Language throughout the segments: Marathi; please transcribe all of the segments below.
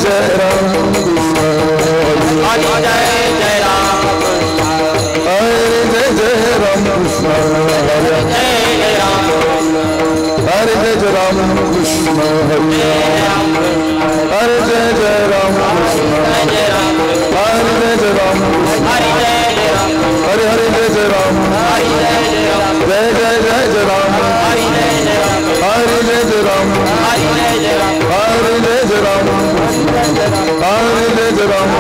जय राम कृष्ण हरि जय जय राम हरे जय जय राम कृष्ण हरे जय जय राम हरे जय जय राम कृष्ण हरि हरे जय जय राम कृष्ण हरे जय जय राम हरे हरे जय जय राम जय जय जय जय राम हरे जय जय राम हरे जय जय राम हरे जय जय राम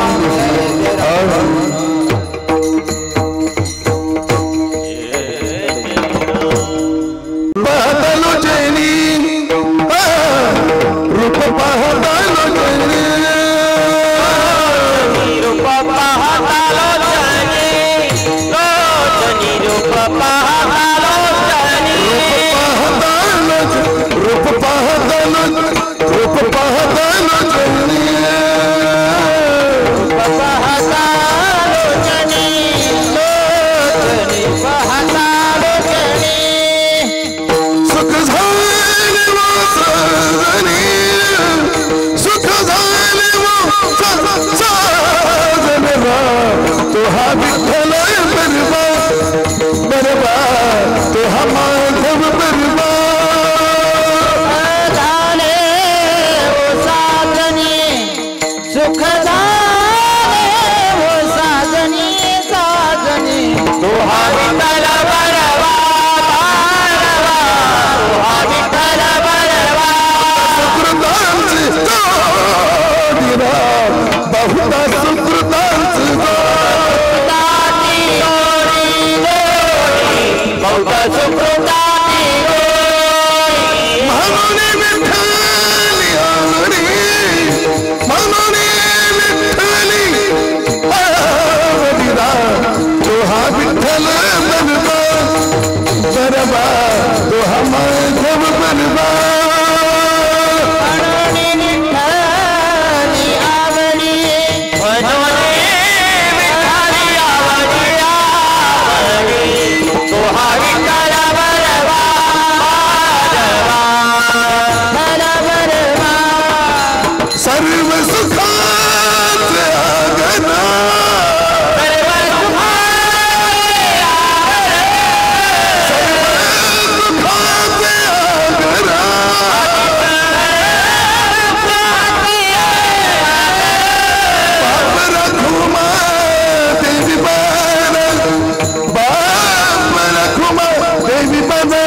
बहतालो जैनी रूप बहतालो जैनी रूप बहतालो जैनी लोचनी रूप बहतालो जैनी रूप बहतालो रूप बहतालो जैनी रूप बहतालो जैनी लोचनी बहतालो जैनी सुख झाले वो साजनी सुख झाले वो साजनवा तो हा विठ्ठल बरबा बरबा तो हा माधव बरबा झाले वो साजनी सुख झाले वो साजनी साजनी तो हा विठ्ठल बरबा बहुता सुकृतांची बहुता सुकृतांची म्हणून विठ्ठली आवडी म्हणून विठ्ठली आवडीला तो हा विठ्ठल बनवा बरबा तो हा माधव बनवा सर्व सुखाचे आगना सर्व सुखाचे आगना बाप रखुमा देवी बना बाप रखुमा देवी बना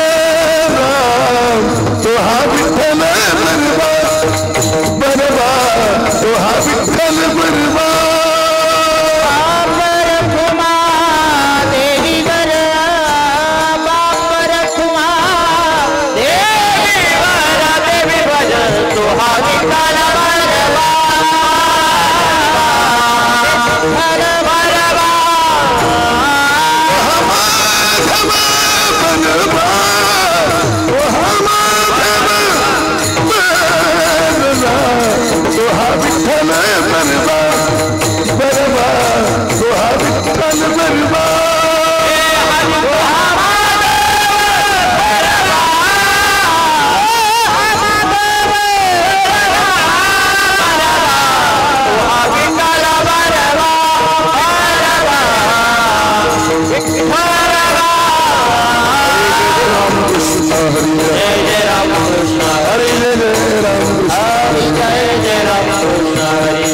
तो हा विठ्ठल बरबा बरबा तो हा विठ्ठल बरबा बाप रखुमा देवी बरा बाप रखुमा देवी बरा देवी बरा तो हा विठ्ठल बरबा बरबा बरबा तो हा विठ्ठल बरबा बरबा तो हा विठ्ठल बरबा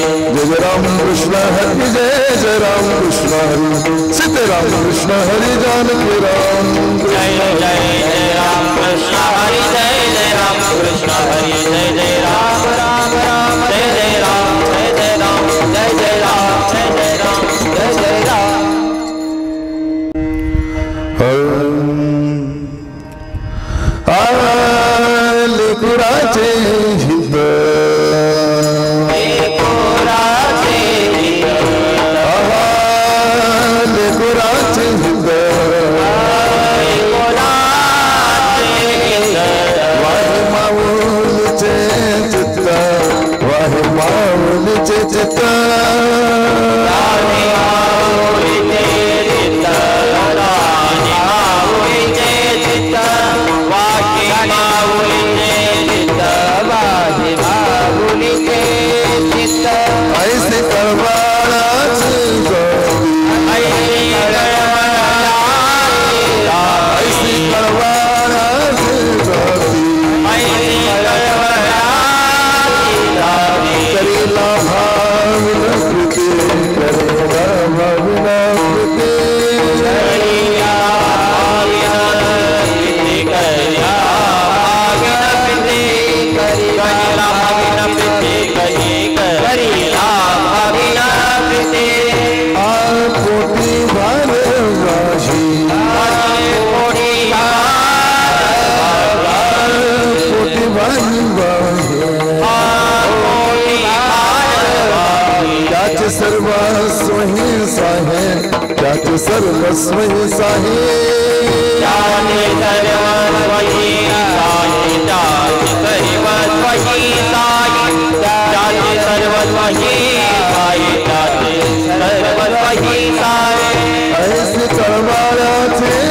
कृष्ण हरि जय जय राम कृष्ण हरि सीते राम कृष्ण हरि जानकी राम जय जय जय राम कृष्ण हरि जय जय राम कृष्ण हरि जय जय राम राम राम जय जय राम जय जय राम जय जय राम जय जय राम जय जय राम लेकुराचे हित लेकुराचे हित वाहे माऊलीचे चित्त वाहे माऊलीचे चित्त माऊली सर्वस्व ही साहे त्याचे सर्वस्व ही साहे त्याचे सर्वस्व ही साहे त्याचे सर्वस्व ही साहे त्याचे सर्वस्व ही साहे त्याचे सर्वस्व ही साहे ऐसे कळवळ्याचे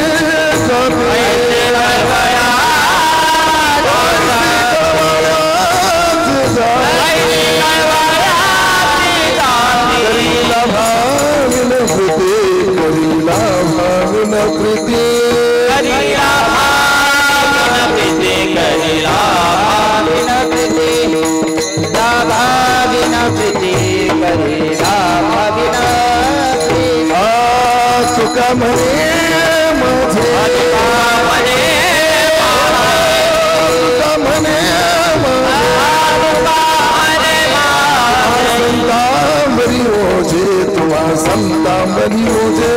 संतावरी होजे संतावरी होजे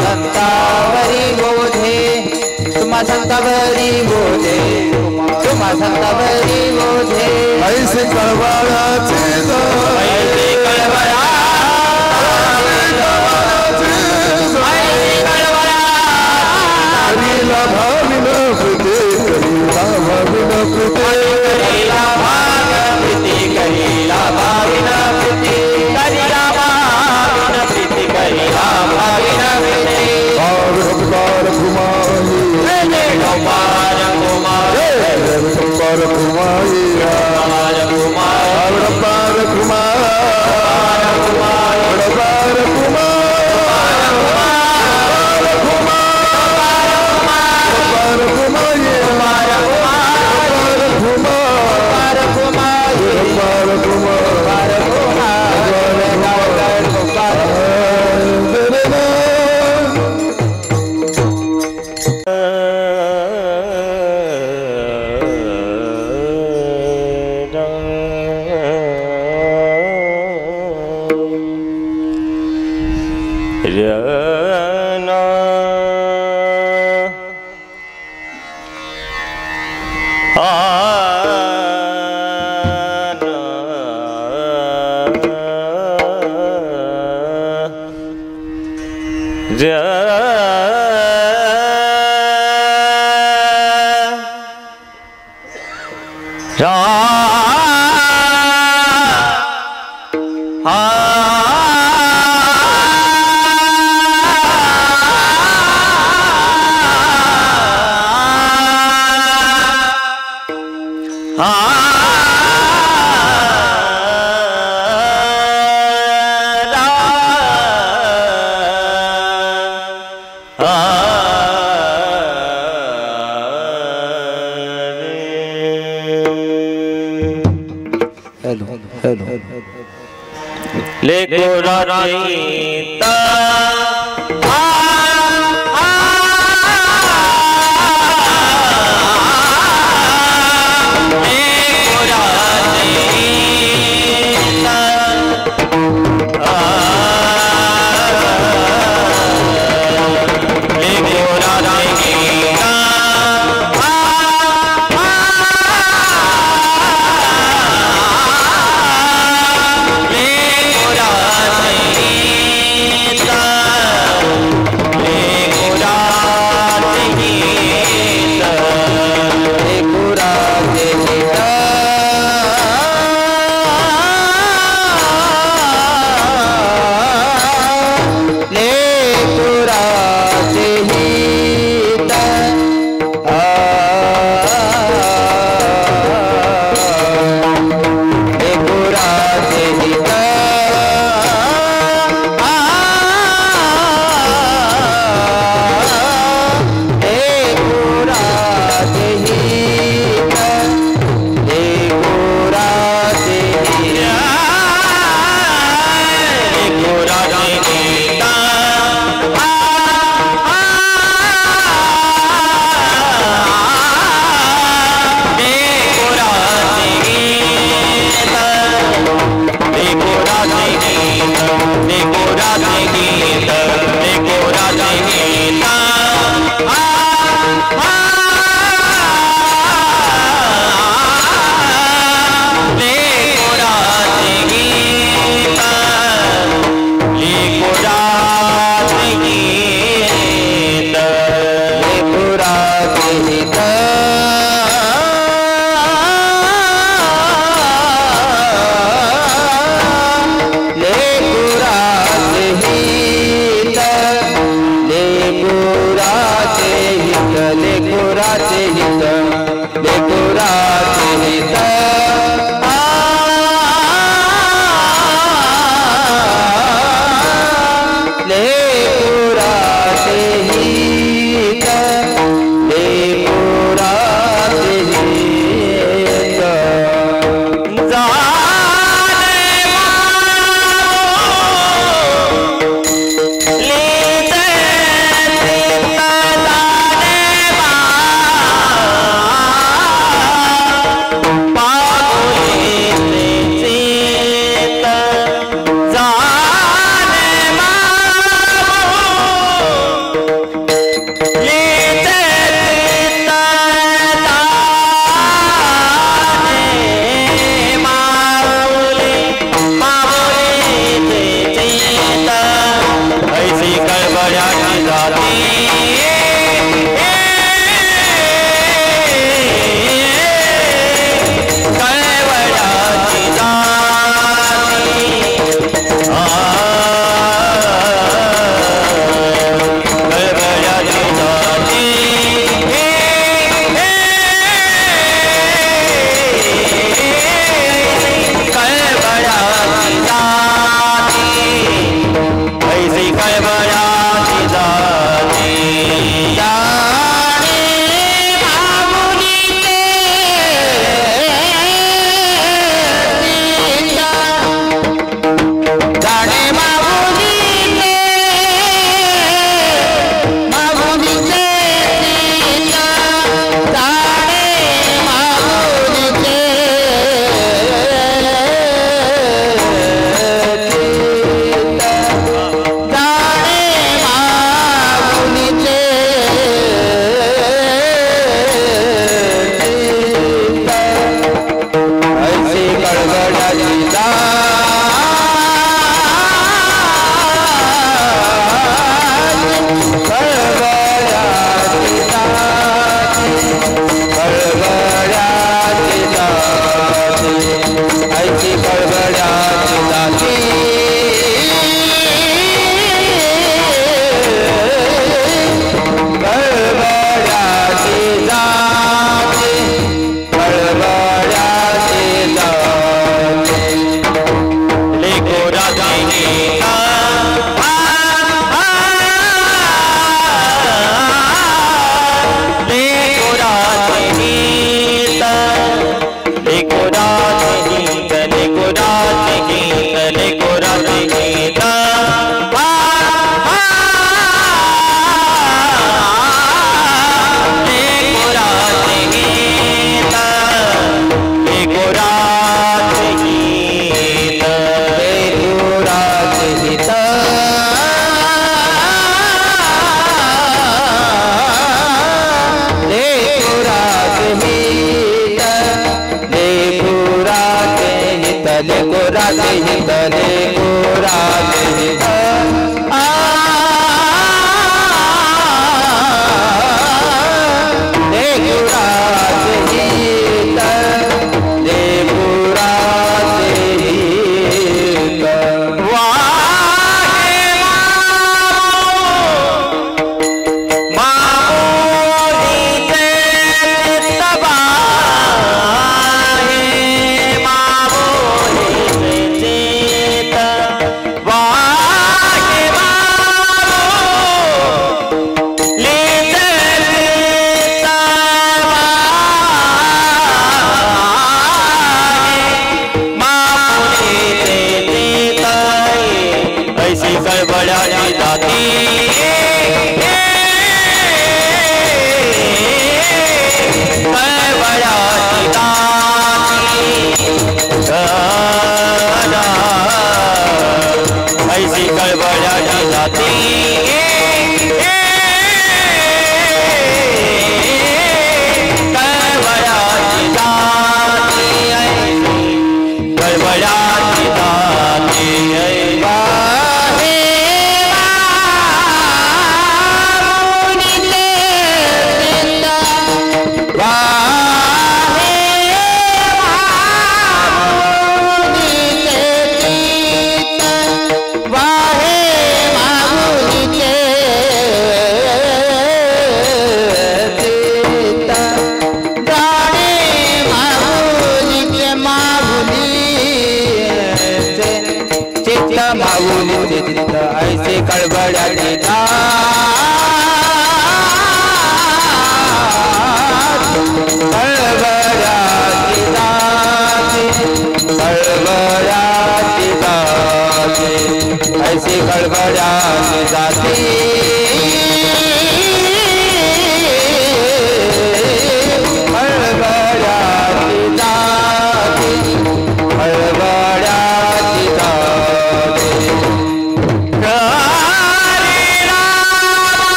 संतावरी होजे तुम्हा संतावरी होजे तुम्हा संतावरी होजे ऐसे कळवळाचे ऐसे करीला भाविन प्रीते करीला भाविन प्रीते करीला भाविन प्रीते करीला भाविन प्रीते करीला भाविन प्रीते और अवतार कुमारी अवतार कुमारी अवतार कुमारी अवतार कुमारी अवतार कुमारी अवतार कुमारी लेको राजीता ता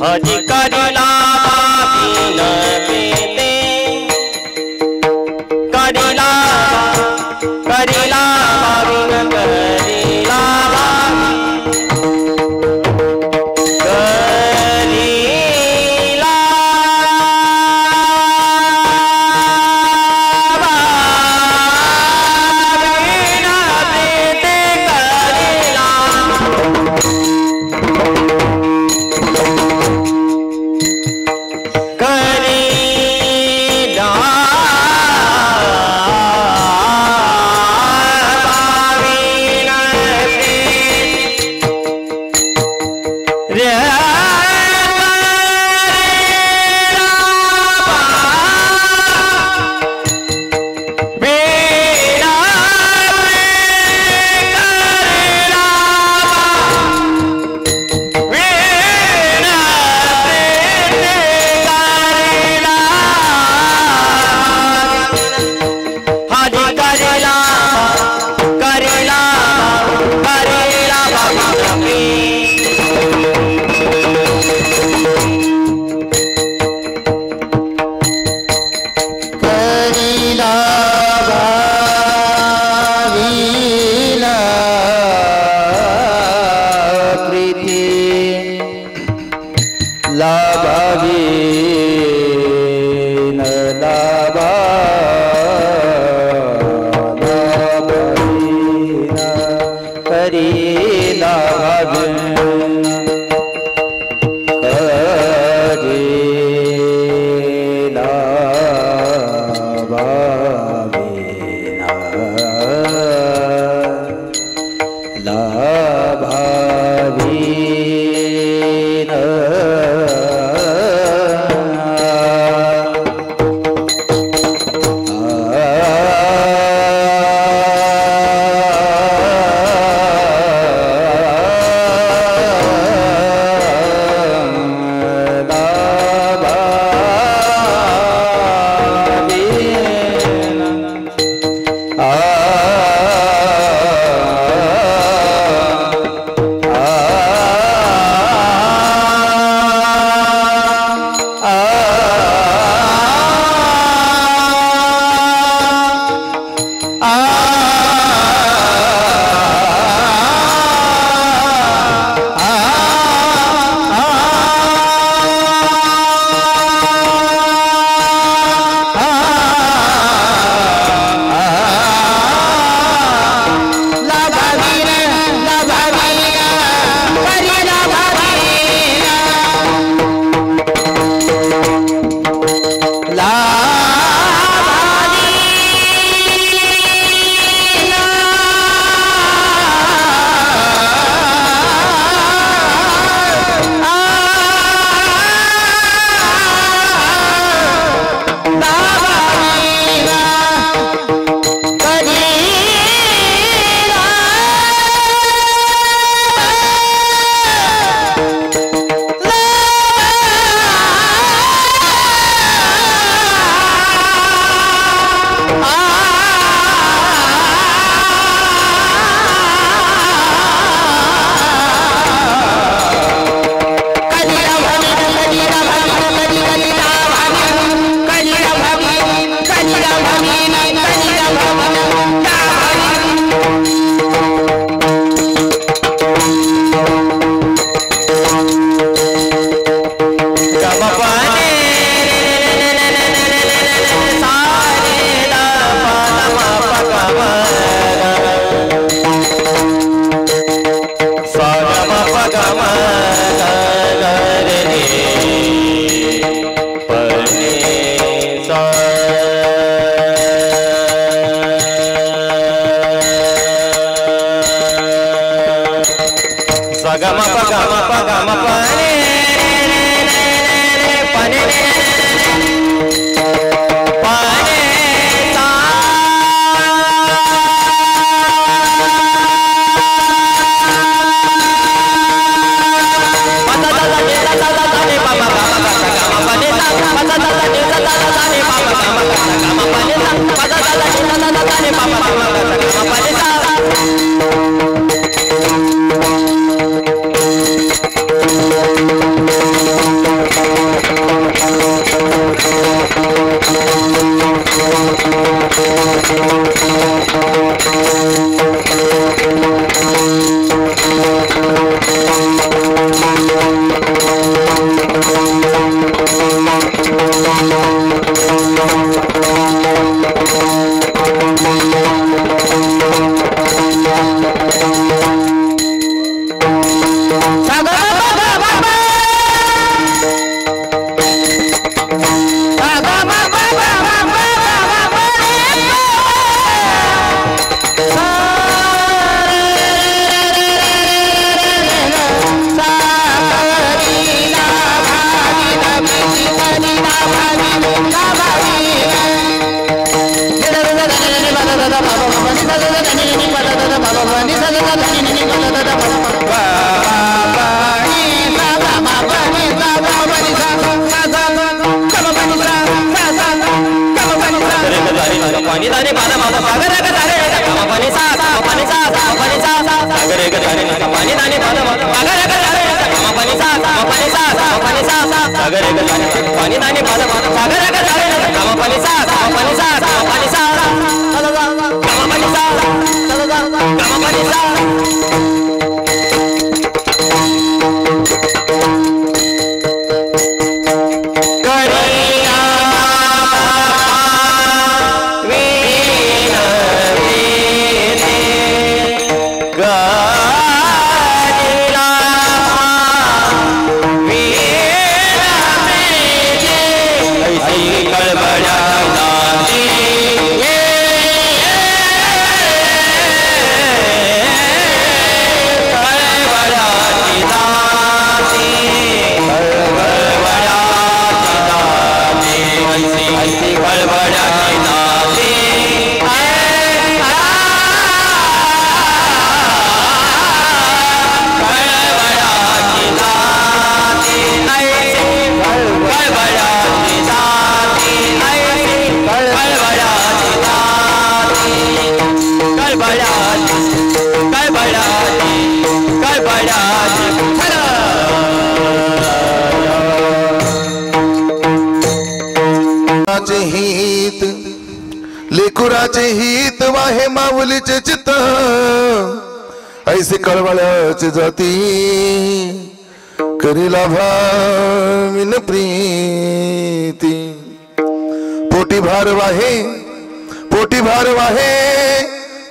हरि करिला बिन प्रीते करिला करिला बिन करिला सा सागर ग पाणी नानी पादा सागर ग गामा पाणी सा गामा पाणी सा गामा पाणी सा गामा पाणी सा गामा पाणी सा हित लेकुराचे हित वाहे माऊलीचे चित्त ऐसे कळवळ्याचे जाती करीला भाविन प्रीती पोटी भार वाहे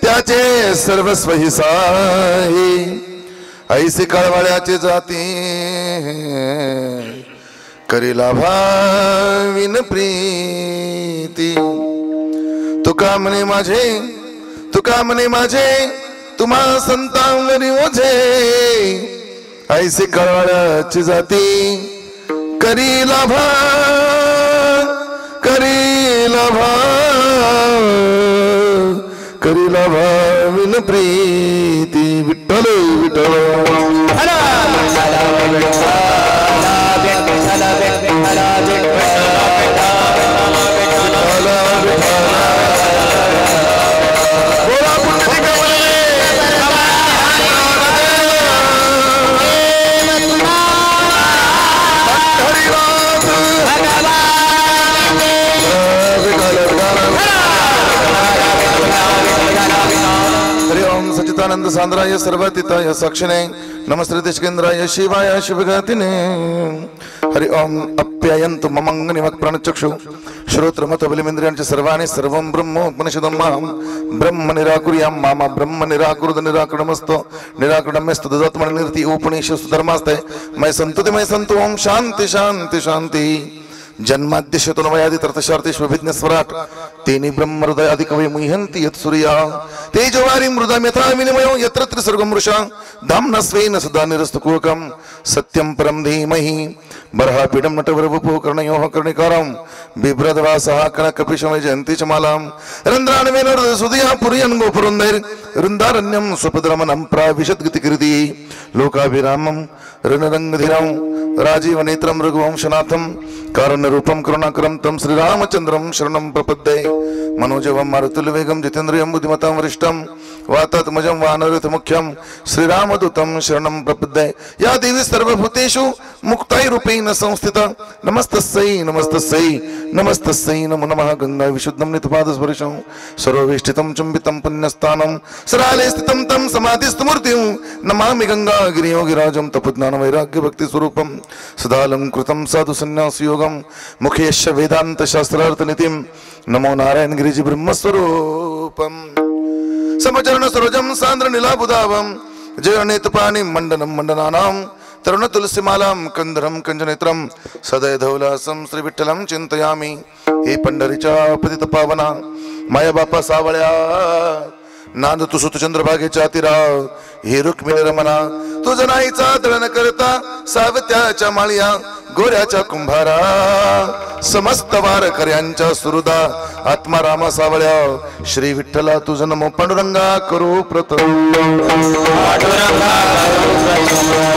त्याचे सर्वस्व हिसाहे ऐसे कळवळ्याचे जाती करीला भाविन प्रीती तुका म्हणे माझे तुम्हा संतांवरी ओझे ऐसे कळवळ्याची जाती करीला भाविन प्रीती विठ्ठल विठ्ठल सच्चिदानंद सांद्राय सर्वतीताय साक्षिणे नमस्ते देशकेंद्राय शिवाय शिवगतिने हरि ओम अप्यायन्तु ममंगनिमक प्रणचक्षु श्रोत्रमत बलिमेंद्रियांचे सर्वाणि सर्वं ब्रह्मोपनिषदं मां ब्रह्म निराकुर्यां मामा ब्रह्म निराकुरुद निराकरणमस्तु निराकरणमेस्तु ददात्मनि निर्ति उपनिषदु धर्मास्ते मैं संतु ओम शांति शांति शांति जन्माद्यशतुनवयादि तर्थशार्तेष्वभिज्ञ स्वराट तेनि ब्रह्म हृदय अधिकवय मुह्यन्ति यत् सूर्या तेजोवारि मृदा यथा विनिमयो यत्र त्रिसर्गं मृषा धाम्ना स्वेन सदा निरस्तकुहकं सत्यं परं धीमहि बर्हापीडं नटवरवपुः कर्णयोः कर्णिकारं बिभ्रद्वासः कनकपिशमय जयन्ति च मालां रन्ध्राणवेन हृदयसुधिया पुर्यन् गोपुरन्दैर् वृन्दारण्यं स्वपदरमणं प्राविशद्गतिकृति लोकाभिरामं रणरङ्गधीरं राजीवनेत्रं रघुवंशनाथं कारुण्यरूपं करुणाकरं तं श्रीरामचन्द्रं शरणं प्रपद्ये मनोजवं मारुतुल्यवेगं जितेन्द्रियं बुद्धिमतां वरिष्ठं वातात्मजं वानरयुतमुख्यं श्रीरामदूतं शरणं प्रपद्ये या देवी सर्वभूतेषु मुक्तायरूपेण संस्थिता नमस्तस्यै नमस्तस्यै नमस्तस्यै नमो नमः गंगा विशुद्धं नितपादस्पर्शं सर्ववेष्टितं चुम्बितं पुण्यस्थानं सराले स्थितं तं समाधिस्थमूर्तिं नमामि गंगागिरियोगिराजं तपज्ञानवैराग्यभक्तिस्वरूपं सदालंकृतं साधु सन्न्यासयोगं मुखेश्च वेदान्तशास्त्रार्थनितिं नमो नारायण गिरिजि ब्रह्मस्वरूपं समचरण सरोजं सान्द्र नीलाबुधावं जयनेतपाणि मंडनं मंडनानां तरुण तुलसीमालां कंदरं कंजनेत्रं सदय धौलासं श्री विठ्ठलं चिंतयामि हे पंढरीच्या पतित पावना माया बापा सावळ्या नांद तू सुत चंद्रभागेच्या तीरा हे रुक्मिणी रमणा तुझ नाहीचा दळण करता सावत्याच्या माळिया गोऱ्याच्या कुंभारा समस्त वारकऱ्यांच्या सुरुदा आत्मा रामा सावळ्या श्री विठ्ठला तुझ नमो पांडुरंगा करू प्रथम पांडुरंगा करू प्रथम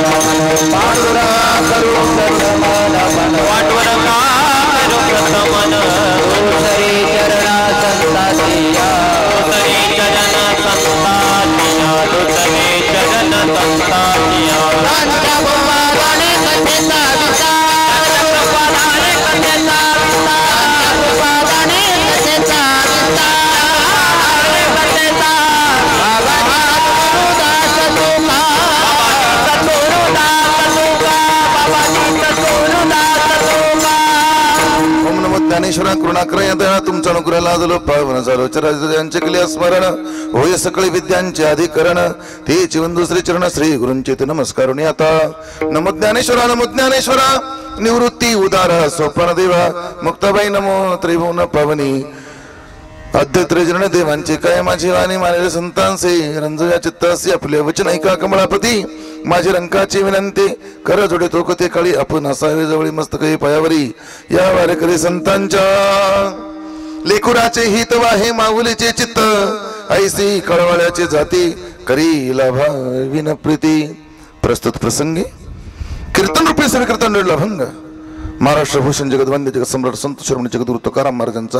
पांडुरंगा करू प्रथम श्री चरणा संतातिया श्री चरण संतातिया श्री चरण संतातिया राजा बाबा राणी संतातिया ज्ञानेश्वरा करुणाकरया दया तुमचा अनुग्रह लाजलो पावन झालो चराचरांचे केले स्मरण होय सकळी विद्यांचे अधिकरण ते जीवन दुसरे चरण श्री गुरूंचे ते नमस्कार आता नमो ज्ञानेश्वरा निवृत्ती उदार सोपन देवा मुक्ताबाई नमो त्रिभुवन पावनी अद्वैत देवांचे काय माझी वाणी मानले संतांचे रंजया चित्तासी आपले वचन ऐका कमळापती माझी रंकाची विनंती कर जोडे तो कथे काळी आपण असावे जवळी मस्तकही पायावरी या वारेकरी संतांच्या लेकुराचे हित वाहे माऊलीचे चित्त ऐसी कळवळ्याचे जाती करी लाभा विन प्रीती प्रस्तुत प्रसंगी कीर्तन रूपी सविकीर्तन लभंग महाराष्ट्र भूषण जगदवंद्य जगतसम्राट संत शिरोमणी जगद्गुरु तुकाराम महाराजांचा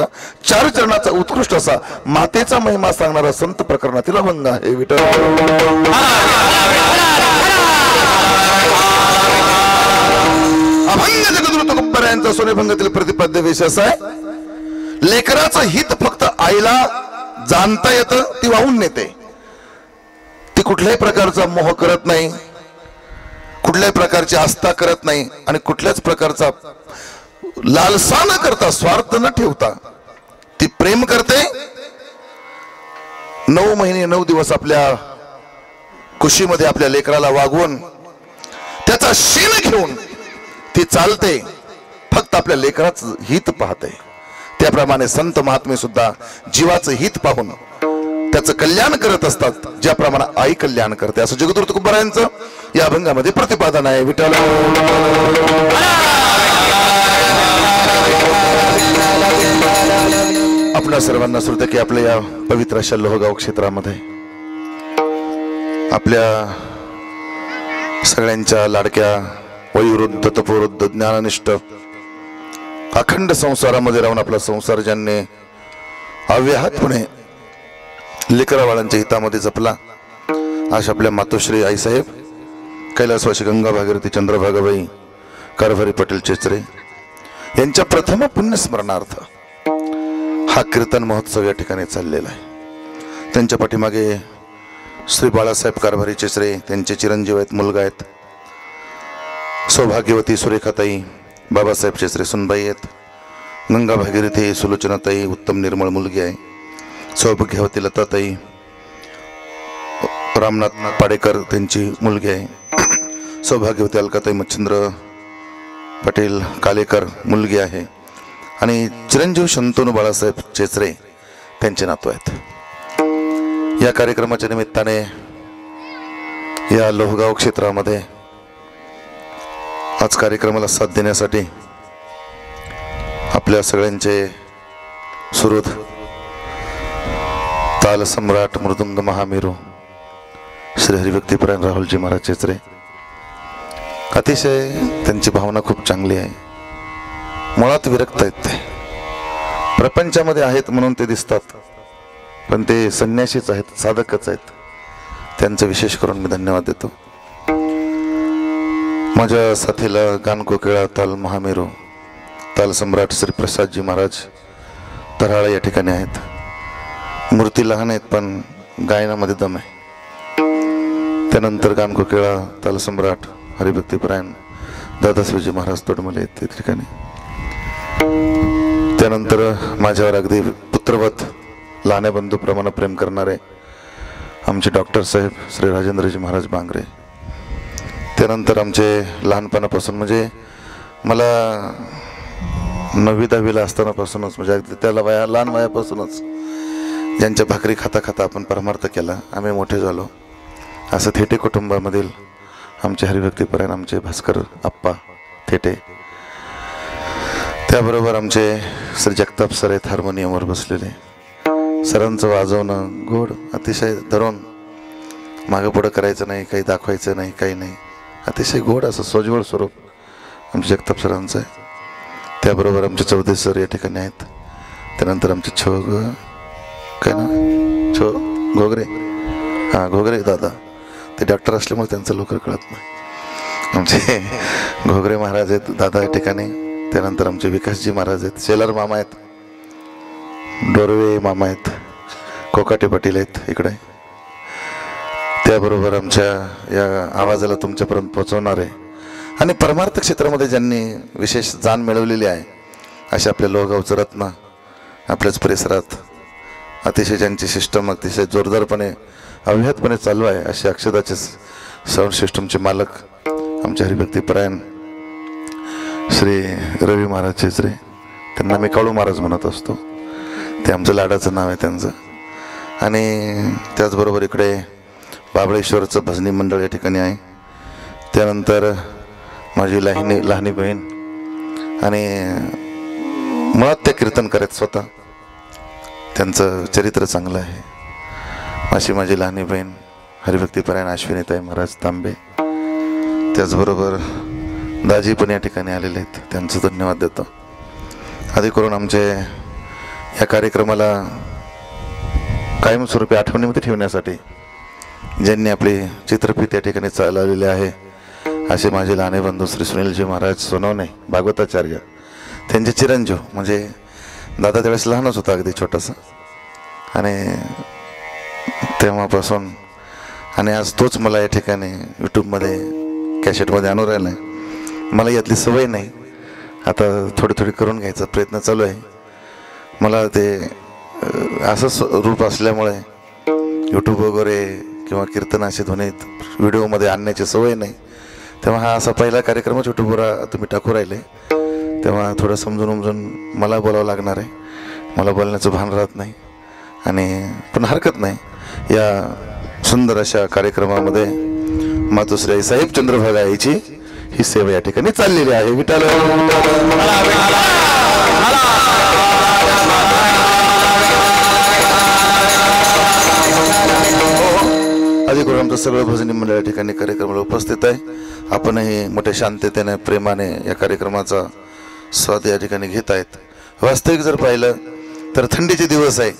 4 चरणाचा उत्कृष्ट असा मातेचा महिमा सांगणारा संत प्रकरणातील अभंग आहे विठ्ठल अभंग जगद्गुरु तुकोबारायांचा सोनेभंगातील प्रतिपाद्य विषय असा आहे लेकराचं हित फक्त आईला जाणता येतं ती वाहून नेते ती कुठल्याही प्रकारचा मोह करत नाही कुठल्याही प्रकारची आस्था करत नाही आणि कुठल्याच प्रकारचा लालसा न करता स्वार्थ न ठेवता ती प्रेम करते 9 महिने 9 दिवस आपल्या कुशीमध्ये आपल्या लेकराला वागवून त्याचा शीन घेऊन ती चालते फक्त आपल्या लेकराचं हित पाहते त्याप्रमाणे संत महात्मे सुद्धा जीवाचं हित पाहून त्याचं कल्याण करत असतात ज्याप्रमाणे आई कल्याण करते असं जगद्गुरु तुकोबारायांचं या अभंगामध्ये प्रतिपादन आहे विठ्ठल आपल्या सर्वांना श्रोते की आपल्या या पवित्र अशा लोहगाव क्षेत्रामध्ये आपल्या सगळ्यांच्या लाडक्या वयोवृद्ध तपोवृद्ध ज्ञाननिष्ठ अखंड संसारामध्ये राहून आपला संसार ज्यांनी अव्याहतपणे लेकरावाळांच्या हितामध्ये जपला अशा आपल्या मातोश्री आईसाहेब कैलासवासी गंगा भागीरथी चंद्रभागाबाई कारभारी पटेल चेचरे यांच्या प्रथम पुण्यस्मरणार्थ हा कीर्तन महोत्सव या ठिकाणी चाललेला आहे त्यांच्या पाठीमागे श्री बाळासाहेब कारभारी चेचरे त्यांचे चिरंजीव आहेत मुलगा आहेत सौभाग्यवती सुरेखाताई बाबासाहेब चेचरे सुनबाई आहेत गंगा भागीरथी सुलोचनाताई उत्तम निर्मळ मुलगी आहे सौभाग्यवती लताताई रामनाथ पाडेकर त्यांची मुलगी आहे सौभाग्यवती अलकाताई मच्छिंद्र पटेल कालेकर मुलगी आहे आणि चिरंजीव शंतनू बाळासाहेब चेचरे त्यांचे नातू आहेत या कार्यक्रमाच्या निमित्ताने या लोहगाव क्षेत्रामध्ये आज कार्यक्रमाला साथ देण्यासाठी आपल्या सगळ्यांचे सुहृद ताल सम्राट मृदुंग महामेरू श्री हरिभक्तीपरायण राहुलजी महाराज चेचरे अतिशय त्यांची भावना खूप चांगली आहे मुळात विरक्त आहेत ते प्रपंचामध्ये आहेत म्हणून ते दिसतात पण ते संन्यासीच आहेत साधकच आहेत त्यांचं विशेष करून मी धन्यवाद देतो माझ्या साथीला गानकोकिळा ताल महामेरू ताल सम्राट श्री प्रसादजी महाराज तराळा या ठिकाणी आहेत मूर्ती लहान आहेत पण गायनामध्ये दम आहे त्यानंतर गानकोकिळा ताल सम्राट हरिभक्तीपरायण दादाश्रीजी महाराज तोडमले आहेत त्या ठिकाणी त्यानंतर माझ्यावर अगदी पुत्रवत लहान्या बंधूप्रमाणे प्रेम करणारे आमचे डॉक्टर साहेब श्री राजेंद्रजी महाराज बांगरे त्यानंतर आमचे लहानपणापासून म्हणजे मला 9वी 10वीला असतानापासूनच म्हणजे अगदी त्याला लहान वयापासूनच ज्यांच्या भाकरी खाता खाता आपण परमार्थ केला आम्ही मोठे झालो असं थेटे कुटुंबामधील आमचे हरिभक्तीपरायण आमचे भास्कर आप्पा थेटे त्याबरोबर आमचे श्री जगताप सर आहेत हार्मोनियमवर बसलेले सरांचं वाजवणं गोड अतिशय धरून मागं पुढं करायचं नाही काही दाखवायचं नाही काही नाही अतिशय गोड असं सोज्वळ स्वरूप आमचे जगताप सरांचं आहे त्याबरोबर आमचे चौधरी सर या ठिकाणी आहेत त्यानंतर आमचे काय ना घोगरे हां घोगरे दादा ते डॉक्टर असल्यामुळे त्यांचं लवकर कळत नाही आमचे घोगरे महाराज आहेत दादा या ठिकाणी त्यानंतर आमचे विकासजी महाराज आहेत शेलार मामा आहेत डोरवे मामा आहेत कोकाटे पाटील आहेत इकडे त्याबरोबर आमच्या या आवाजाला तुमच्यापर्यंत पोहोचवणारे आणि परमार्थ क्षेत्रामध्ये ज्यांनी विशेष जाण मिळवलेली आहे अशा आपल्या लोहगावचं रत्न आपल्याच परिसरात अतिशय ज्यांची सिस्टम अतिशय जोरदारपणे अव्याहतपणे चालू आहे असे अक्षदाचे साऊंड सिस्टमचे मालक आमचे हरिभक्तीपरायण श्री रवी महाराज चेचरे, त्यांना मी काळू महाराज म्हणत असतो, ते आमचं लाडाचं नाव आहे त्यांचं. आणि त्याचबरोबर इकडे बाबळेश्वरचं भजनी मंडळ या ठिकाणी आहे. त्यानंतर माझी लहानी बहीण आणि मुळात त्या कीर्तन करत स्वतः, त्यांचं चरित्र चांगलं आहे. अशी माझी लहानी बहीण हरिभक्तीपरायण अश्विनीताई महाराज तांबे. त्याचबरोबर दाजी पण या ठिकाणी आलेले आहेत, त्यांचं धन्यवाद देतो. आधी करून आमचे या कार्यक्रमाला कायमस्वरूपी आठवणीमध्ये ठेवण्यासाठी ज्यांनी आपली चित्रफित या ठिकाणी चालवलेली आहे असे माझे लहाने बंधू श्री सुनीलजी महाराज सोनवणे भागवताचार्य, त्यांचे चिरंजीव. म्हणजे दादा त्यावेळेस लहानच होता, अगदी छोटासा, आणि तेव्हापासून आणि आज तोच मला या ठिकाणी यूट्यूबमध्ये कॅसेटमध्ये आणून राहिला आहे. मला यातली सवय नाही, आता थोडी थोडी करून घ्यायचा प्रयत्न चालू आहे. मला ते असंच रूप असल्यामुळे यूट्यूब वगैरे किंवा कीर्तन असे ध्वनीत व्हिडिओमध्ये आणण्याची सवय नाही. तेव्हा हा असा पहिला कार्यक्रमच यूट्यूबवर तुम्ही टाकू राहिले, तेव्हा थोडं समजून उमजून मला बोलावं लागणार आहे. मला बोलण्याचं भान राहत नाही, आणि पण हरकत नाही. या सुंदर अशा कार्यक्रमामध्ये मातोश्री साहेब चंद्रभागा याची ही सेवा या ठिकाणी चाललेली आहे. विठ्ठल आधी करून आमचं सगळं भजनी मंडळ या ठिकाणी कार्यक्रमाला उपस्थित आहे. आपणही मोठ्या शांततेने प्रेमाने या कार्यक्रमाचा स्वाद या ठिकाणी घेत आहेत. वास्तविक जर पाहिलं तर थंडीचे दिवस आहे,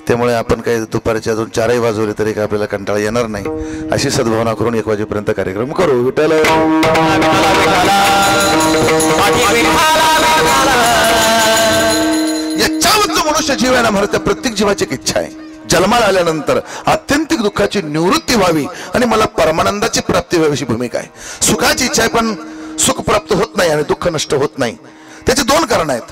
त्यामुळे आपण काही दुपारचे अजून 4ही वाजवले तरी काही आपल्याला कंटाळा येणार नाही, अशी सद्भावना करून 1 वाजेपर्यंत कार्यक्रम करू. विठ्ठल याच्यावर मनुष्य जीव आहे ना महाराज, त्या प्रत्येक जीवाची एक इच्छा आहे जन्माला आल्यानंतर आत्यंतिक दुःखाची निवृत्ती व्हावी आणि मला परमानंदाची प्राप्ती व्हावी अशी भूमिका आहे. सुखाची इच्छा आहे पण सुख प्राप्त होत नाही आणि दुःख नष्ट होत नाही. त्याचे 2 कारण आहेत.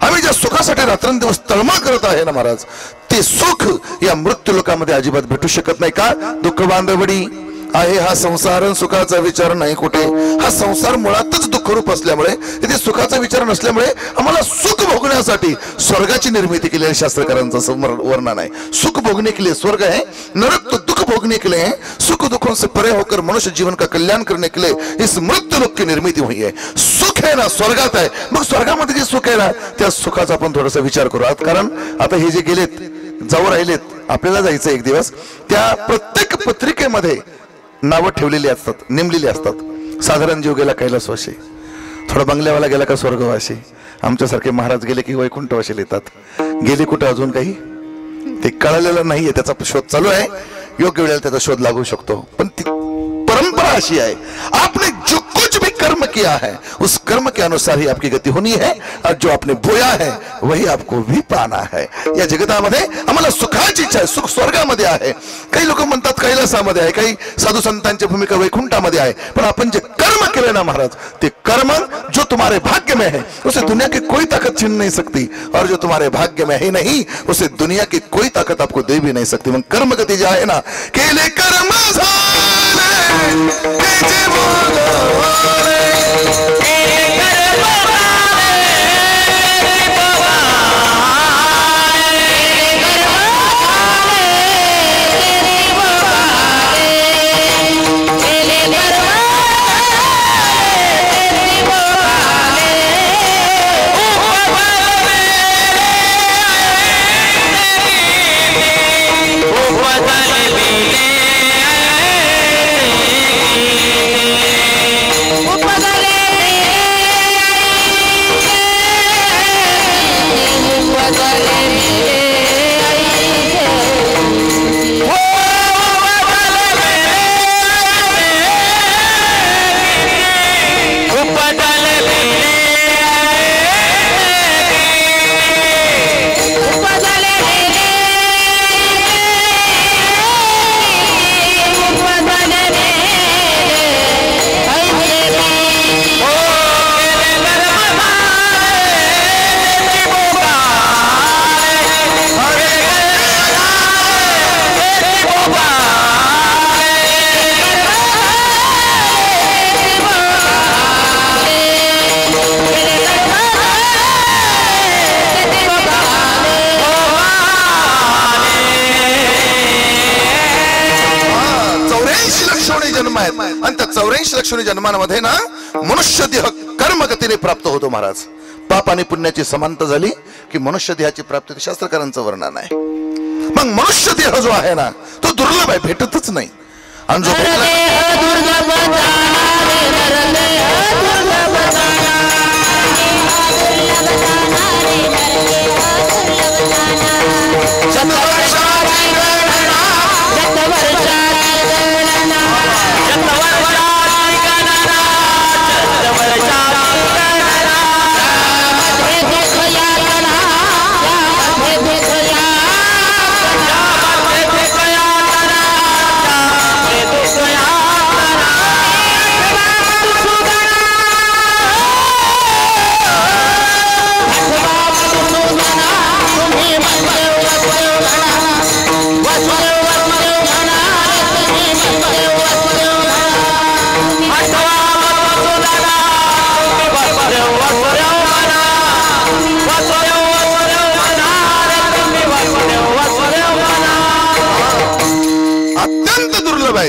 आम्ही ज्या सुखासाठी रात्रंदिवस तळमळ करत आहे ना महाराज, ते सुख या मृत्यू लोकांमध्ये अजिबात भेटू शकत नाही. का? दुःख बांधवडी आहे हा संसार, सुखाचा विचार नाही कुठे. हा संसार मुळातच दुःखरूप असल्यामुळे, तिथे सुखाचा विचार नसल्यामुळे आम्हाला सुख भोगण्यासाठी स्वर्गाची निर्मिती केली आहे. शास्त्रकारांचं वर्णन आहे, सुख भोगने के लिए स्वर्ग है, नरक तो दुख भोगने के लिए है, सुख दुखों से परे होकर मनुष्य जीवन का कल्याण करने के लिए इस मृत्यू लोक की निर्मिती हुई है. सुख है ना स्वर्गात आहे, मग स्वर्गामध्ये जे सुख आहे ना त्या सुखाचा आपण थोडासा विचार करू. कारण आता हे जे गेलेत, जाऊ राहिलेत, आपल्याला जायचं एक दिवस, त्या प्रत्येक पत्रिकेमध्ये नावं ठेवलेली असतात, नेमलेली असतात. साधारण जीव गेला कैलासवाशी, थोडा बंगल्यावाला गेला का स्वर्गवाशी, आमच्यासारखे महाराज गेले की वैकुंठवाशी येतात. गेले कुठं अजून काही ते कळलेलं नाहीये, त्याचा शोध चालू आहे. योग्य वेळेला त्याचा शोध लागू शकतो. पण ती परंपरा अशी आहे, आपने जो कुछ भी कर्म किया है उस कर्म के अनुसार ही आपकी गति होनी है, और जो आपने बोया है वही आपको भी पाना है. या जगतामध्ये आम्हाला सुखाची इच्छा आहे. सुख स्वर्गामध्ये आहे. काही लोक म्हणतात कैलासामध्ये आहे, काही साधू संतांची भूमिका वैकुंठामध्ये आहे. पण आपण जे कर्म केले ना महाराज, ते कर्म जो तुम्हारे भाग्य में है उसे दुनिया की कोई ताकत छीन नहीं सकती, और जो तुम्हारे भाग्य में है नहीं उसे दुनिया की कोई ताकत आपको दे भी नहीं सकती. मग कर्म गती जे आहे ना, केले कर्म 84 लक्षणी जन्मांमध्ये ना मनुष्य देह कर्मगतीने प्राप्त होतो महाराज. पाप आणि पुण्याची समानता झाली की मनुष्य देहाची प्राप्ती शास्त्रकारांचं वर्णन आहे. मग मनुष्य देह जो आहे ना तो दुर्लभ आहे, भेटतच नाही. आणि जो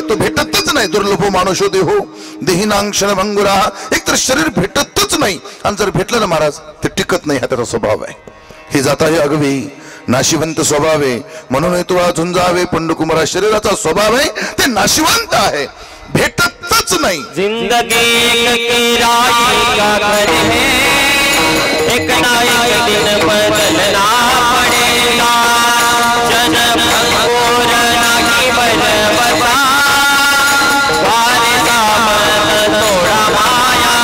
तो भेटतच नाही. दुर्लभो मानुषो देहो देहिनां क्षणभंगुरा. एक तर शरीर भेटतच नाही आणि जर भेटलं ना महाराज ते टिकत नाही. हा त्याचा स्वभाव आहे. हे जाता हे अगवी नाशिवंत स्वभाव आहे. म्हणून तुला झुंजावे पंडकुमारा. शरीराचा स्वभाव आहे ते नाशिवंत आहे, भेटतच नाही. जिंदगी की राही का घर है, एक ना एक दिन बदलना पड़ेगा. जन्म और नहीं बदलता, वारिसा मन तोड़ा माया.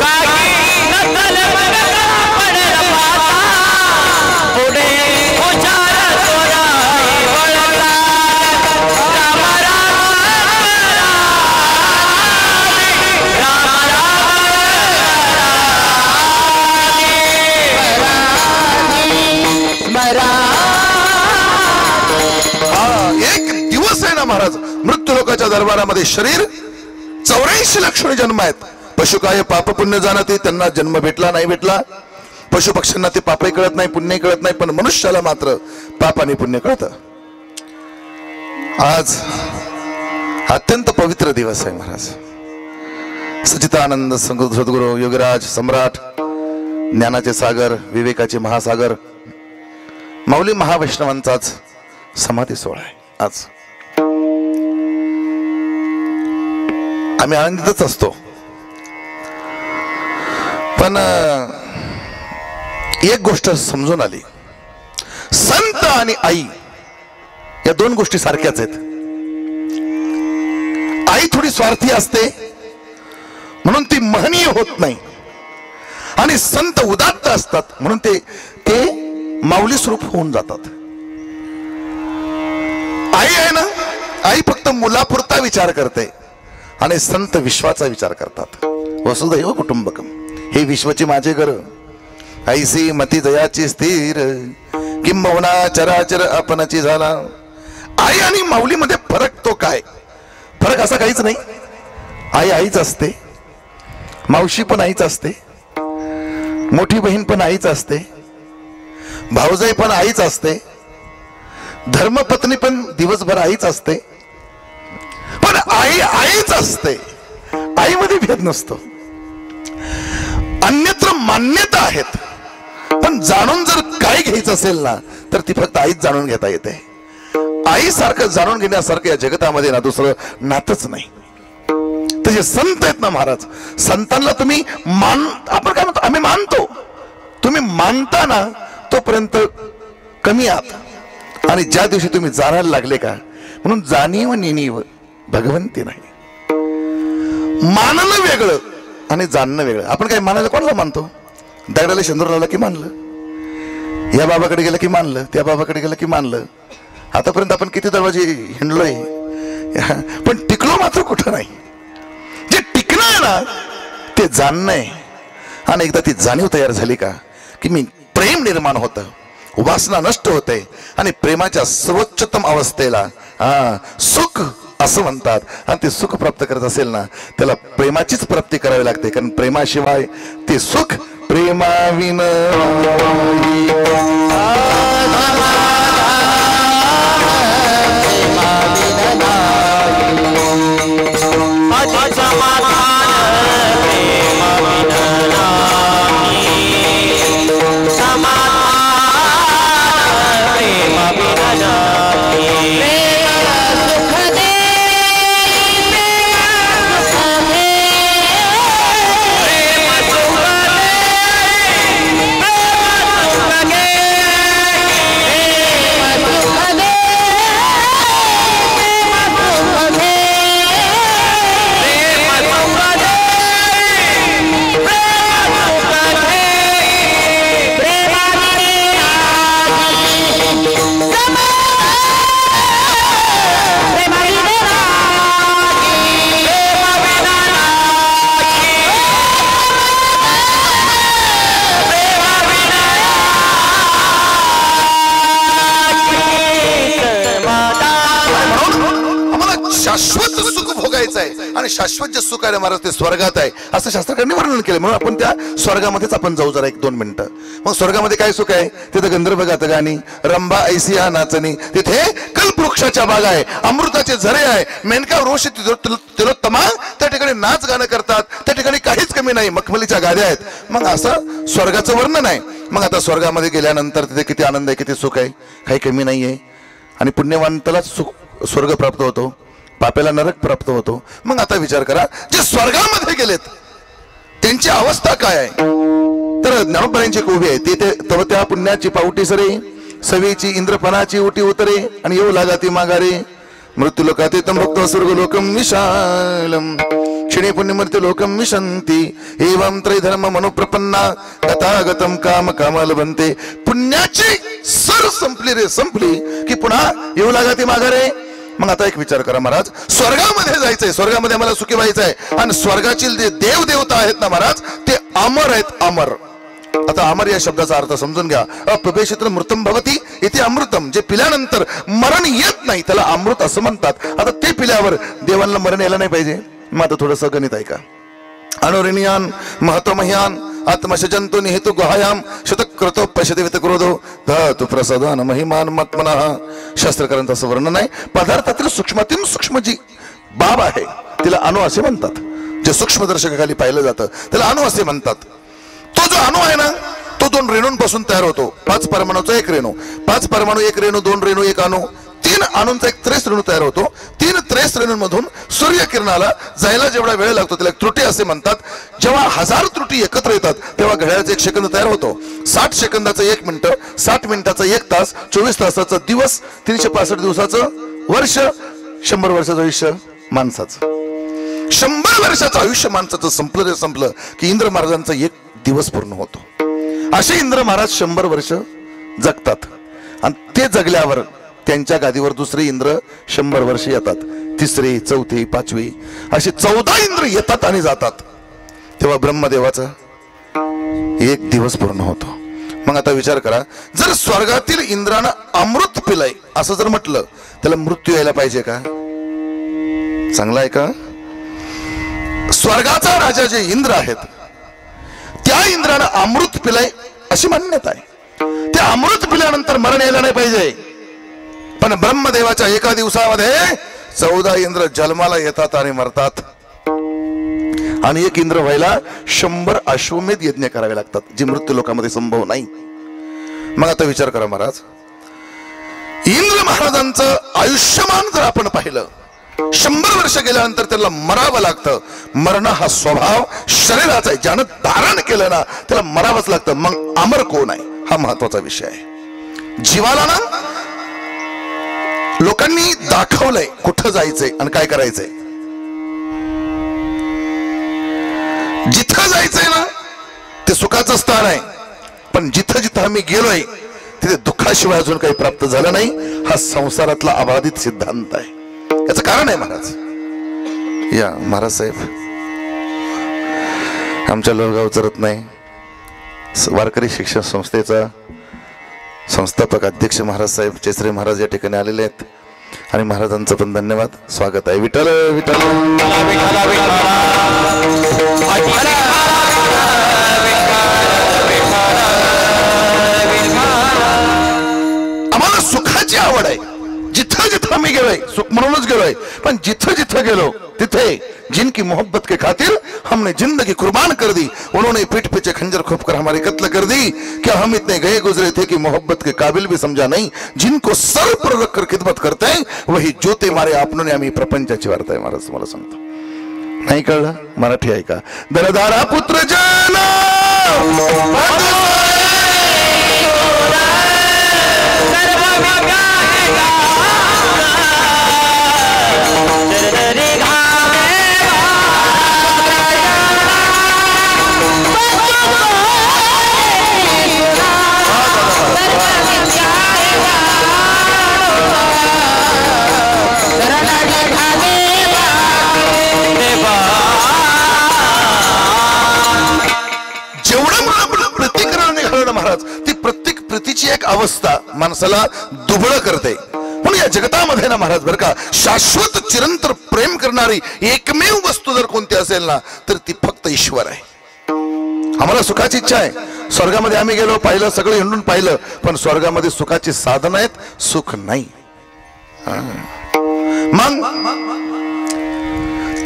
काकी नकल बदलना पड़ पाता, बुढ़े उचार तोड़ा ही बढ़ता. राम एक दिवस आहे ना महाराज मृत्यू लोकाच्या दरबारामध्ये शरीर 84 लक्षणी जन्म आहेत. पशु काय पाप पुण्य जाणते, त्यांना जन्म भेटला नाही भेटला. पशु पक्ष्यांना ते पापही कळत नाही पुण्यही कळत नाही, पण मनुष्याला मात्र पाप आणि पुण्य कळतं. आज अत्यंत पवित्र दिवस आहे महाराज. सच्चिदानंद सद्गुरु योगीराज सम्राट ज्ञानाचे सागर विवेकाचे महासागर माऊली महावैष्णवांचाच समाधी सोहळा आहे. आज आम्ही आनंदितच असतो, पण एक गोष्ट समजून आली. संत आणि आई या दोन गोष्टी सारख्याच आहेत. आई थोडी स्वार्थी असते म्हणून ती महनीय होत नाही, आणि संत उदात्त असतात म्हणून ते माऊली स्वरूप होऊन जातात. आई आहे ना, आई फक्त मुलापुरता विचार करते आणि संत विश्वाचा विचार करतात. वसुधैव कुटुंबकम, हे विश्वाची माझे घर. ऐसी मती जयाची स्थिर, किंबहुना चराचर आपणाची झाला. आई आणि माऊलीमध्ये फरक तो काय? फरक असा काहीच नाही. आई आईच असते, मावशी पण आईच असते, मोठी बहीण पण आईच असते, भाऊजाई पण आईच असते, धर्मपत्नी पण दिवसभर आईच असते. पण आई आईच असते, आईमध्ये भेद नसतो. अन्यत्र मान्यता आहेत, पण जाणून जर काय घ्यायचं असेल ना तर ती फक्त आईच जाणून घेता येते. आई सारखं जाणून घेण्यासारखं या जगतामध्ये ना दुसरं नातच नाही. तसे संत आहेत ना महाराज, संतांना तुम्ही आपण काय म्हणतो, आम्ही मानतो. तुम्ही मानता ना तोपर्यंत कमी आहात, आणि ज्या दिवशी तुम्ही जाणायला लागले का, म्हणून जाणीव नेणीव भगवंती नाही. मानणं वेगळं आणि जाणणं वेगळं. आपण काय मानायला कोणाला मानतो? दगडाला शेंदूर लावला की मानलं, या बाबाकडे गेलं की मानलं, त्या बाबाकडे गेलं की मानलं. आतापर्यंत आपण किती दरवाजे हिंडलोय, पण टिकलो मात्र कुठं नाही. जे टिकणं आहे ना ते जाणणं आहे. आणि एकदा ती जाणीव तयार झाली का की मी प्रेम निर्माण होतं, वासना नष्ट होते, आणि प्रेमाच्या सर्वोच्चतम अवस्थेला सुख असं म्हणतात. आणि ते सुख प्राप्त करत असेल ना त्याला प्रेमाचीच प्राप्ती करावी लागते, कारण प्रेमाशिवाय ते सुख प्रेमाविन. समाधान प्रेम बिना नाही समाधान प्रेम बिना नाही सुख दे शाश्वत सुख भोगायचं आहे आणि शाश्वत जे सुख आहे महाराज ते स्वर्गात आहे असं शास्त्रकारांनी वर्णन केलं. म्हणून आपण त्या स्वर्गामध्येच आपण जाऊ जरा 1-2 मिनिटं. मग स्वर्गामध्ये काय सुख आहे? तिथे गंधर्व गात गाणी, रंभा ऐसिया नाचणी, तिथे कल्पवृक्षाच्या बागा आहे, अमृताचे झरे आहे, मेनका वृक्ष तिलोत्तमा त्या ठिकाणी नाच गाणं करतात, त्या ठिकाणी काहीच कमी नाही, मखमलीच्या गाद्या आहेत. मग असं स्वर्गाचं वर्णन आहे. मग आता स्वर्गामध्ये गेल्यानंतर तिथे किती आनंद आहे, किती सुख आहे, काही कमी नाहीये. आणि पुण्यवंताला सुख स्वर्ग प्राप्त होतो, पाप्याला नरक प्राप्त होतो. मग आता विचार करा, जे स्वर्गामध्ये गेलेत त्यांची अवस्था काय आहे? तर ज्ञानोबरायांची उभी आहे, ते तव त्या पुण्याची पावटी सरे, सवेची इंद्रपणाची उटी उतरे, आणि येऊ लागा ती माघारे. मृत्यू लोकाते तम भक्त स्वर्ग लोकम विशालम, क्षणे पुण्य मृत्यू लोकम विशंती, एवं त्रैधर्म मनोप्रपन्ना गतागतम काम कामाल बनते. पुण्याची सर संपली रे संपली की पुन्हा येऊ लागा ती माघारे. मग आता एक विचार करा महाराज, स्वर्गामध्ये जायचंय, स्वर्गामध्ये मला सुखी व्हायचंय, आणि स्वर्गातील जे देव देवता आहेत ना महाराज ते अमर आहेत, अमर. आता अमर या शब्दाचा अर्थ समजून घ्या. अप्रवेशित मृतम भवती इथे अमृतम, जे पिल्यानंतर मरण येत नाही त्याला अमृत असं म्हणतात. आता ते पिल्यावर देवांना मरण यायला नाही पाहिजे. मग आता थोडंसं गणित ऐका. अनुरणीयान महत्वमह्यान आत्मशजंतो निहेतु गुहायाम शतक्रतो पश्यदेवित क्रोधो धातु प्रसादान महिमान मत्मनः. शास्त्रकारांचं असं वर्णन आहे, पदार्थातील सूक्ष्मातीम सूक्ष्म जी बाब आहे तिला अणु असे म्हणतात. जे सूक्ष्मदर्शकाखाली पाहिलं जातं त्याला अणु असे म्हणतात. तो जो अणु आहे ना तो 2 रेणूंपासून तयार होतो. 5 परमाणूचा 1 रेणू, 5 परमाणू 1 रेणू, 2 रेणू 1 अणू, 3 अणूंचा 1 त्रैस रेणू तयार होतो. 3 त्रैस रेणूंमधून सूर्यकिरणाला जायला जेवढा वेळ लागतो त्याला त्रुटी असे म्हणतात. जेव्हा 1000 त्रुटी एकत्र येतात तेव्हा घड्याळाचा 1 सेकंद तयार होतो. 60 सेकंदाचं 1 मिनिट, 60 मिनिटाचा 1 तास, 24 तासाचा दिवस, 365 दिवसाचं वर्ष, 100 वर्षाचं आयुष्य माणसाचं. 100 वर्षाचं आयुष्य माणसाचं संपलं रे संपलं की इंद्र महाराजांचा 1 दिवस पूर्ण होतो. असे इंद्र महाराज 100 वर्ष जगतात, आणि ते जगल्यावर त्यांच्या गादीवर दुसरे इंद्र 100 वर्ष येतात, तिसरे, चौथे, 5वे असे 14 इंद्र येतात आणि जातात. तेव्हा ब्रह्मदेवाचा 1 दिवस पूर्ण होतो. मग आता विचार करा, जर स्वर्गातील इंद्रानं अमृत पिलंय असं जर म्हटलं त्याला मृत्यू यायला पाहिजे का? चांगला आहे का? स्वर्गाचा राजा जे इंद्र आहेत त्या इंद्रानं अमृत पिलंय अशी मान्यता आहे. ते अमृत पिल्यानंतर मरण यायला नाही पाहिजे. पण ब्रह्मदेवाच्या 1 दिवसामध्ये 14 इंद्र जन्माला येतात आणि मरतात, आणि 1 इंद्र व्हायला 100 अश्वमेध यज्ञ करावे लागतात, जे मृत्यू लोकांमध्ये संभव नाही. मग आता विचार करा महाराज, इंद्र महाराजांचं आयुष्यमान जर आपण पाहिलं, 100 वर्ष गेल्यानंतर त्याला मरावं लागतं. मरण हा स्वभाव शरीराचा आहे, ज्यानं धारण केलं ना त्याला मरावंच लागतं. मग अमर कोण आहे हा महत्वाचा विषय आहे. जीवाला ना लोकांनी दाखवलंय कुठं जायचंय आणि काय करायचंय. जिथं जायचंय ना ते सुखाचं स्थान आहे, पण जिथं जिथं आम्ही गेलोय तिथे दुःखाशिवाय अजून काही प्राप्त झालं नाही. हा संसारातला अबाधित सिद्धांत आहे. याचं कारण आहे महाराज. या महाराज साहेब आमच्या लोहगावचं रत्न आहे, वारकरी शिक्षण संस्थेचा संस्थापक अध्यक्ष महाराज साहेब चेसरे महाराज या ठिकाणी आलेले आहेत, आणि महाराजांचं पण धन्यवाद, स्वागत आहे. विठ्ठल विठ्ठल. आम्हाला सुखाची आवड आहे. जिथं जिथं आम्ही गेलोय सुख म्हणूनच गेलोय, पण जिथं जिथं गेलो तिथे जिनकी मोहब्बत के खातिर हमने जिंदगी कुर्बान कर दी, उन्होंने पीठ पीछे खंजर खोप कर हमारी कत्ल कर दी। क्या हम इतने गए गुजरे थे कि मोहब्बत के काबिल भी समझा नहीं? जिनको सर पर रखकर खिदमत करते हैं वही ज्योते मारे आपने आम्ही प्रपंचाची वार्ता आहे महाराज तुम्हाला सांगतो. नाही कळलं? मराठी ऐका. दरदारा पुत्र जाना प्रतीची एक अवस्था माणसाला दुबळं करते. पण या जगतामध्ये ना महाराज बरं का, शाश्वत चिरंतर प्रेम करणारी एकमेव वस्तू जर कोणती असेल ना तर ती फक्त ईश्वर आहे. आम्हाला सुखाची इच्छा आहे. स्वर्गामध्ये आम्ही गेलो, पाहिलं, सगळं हिंडून पाहिलं, पण स्वर्गामध्ये सुखाची साधन आहेत, सुख नाही. मग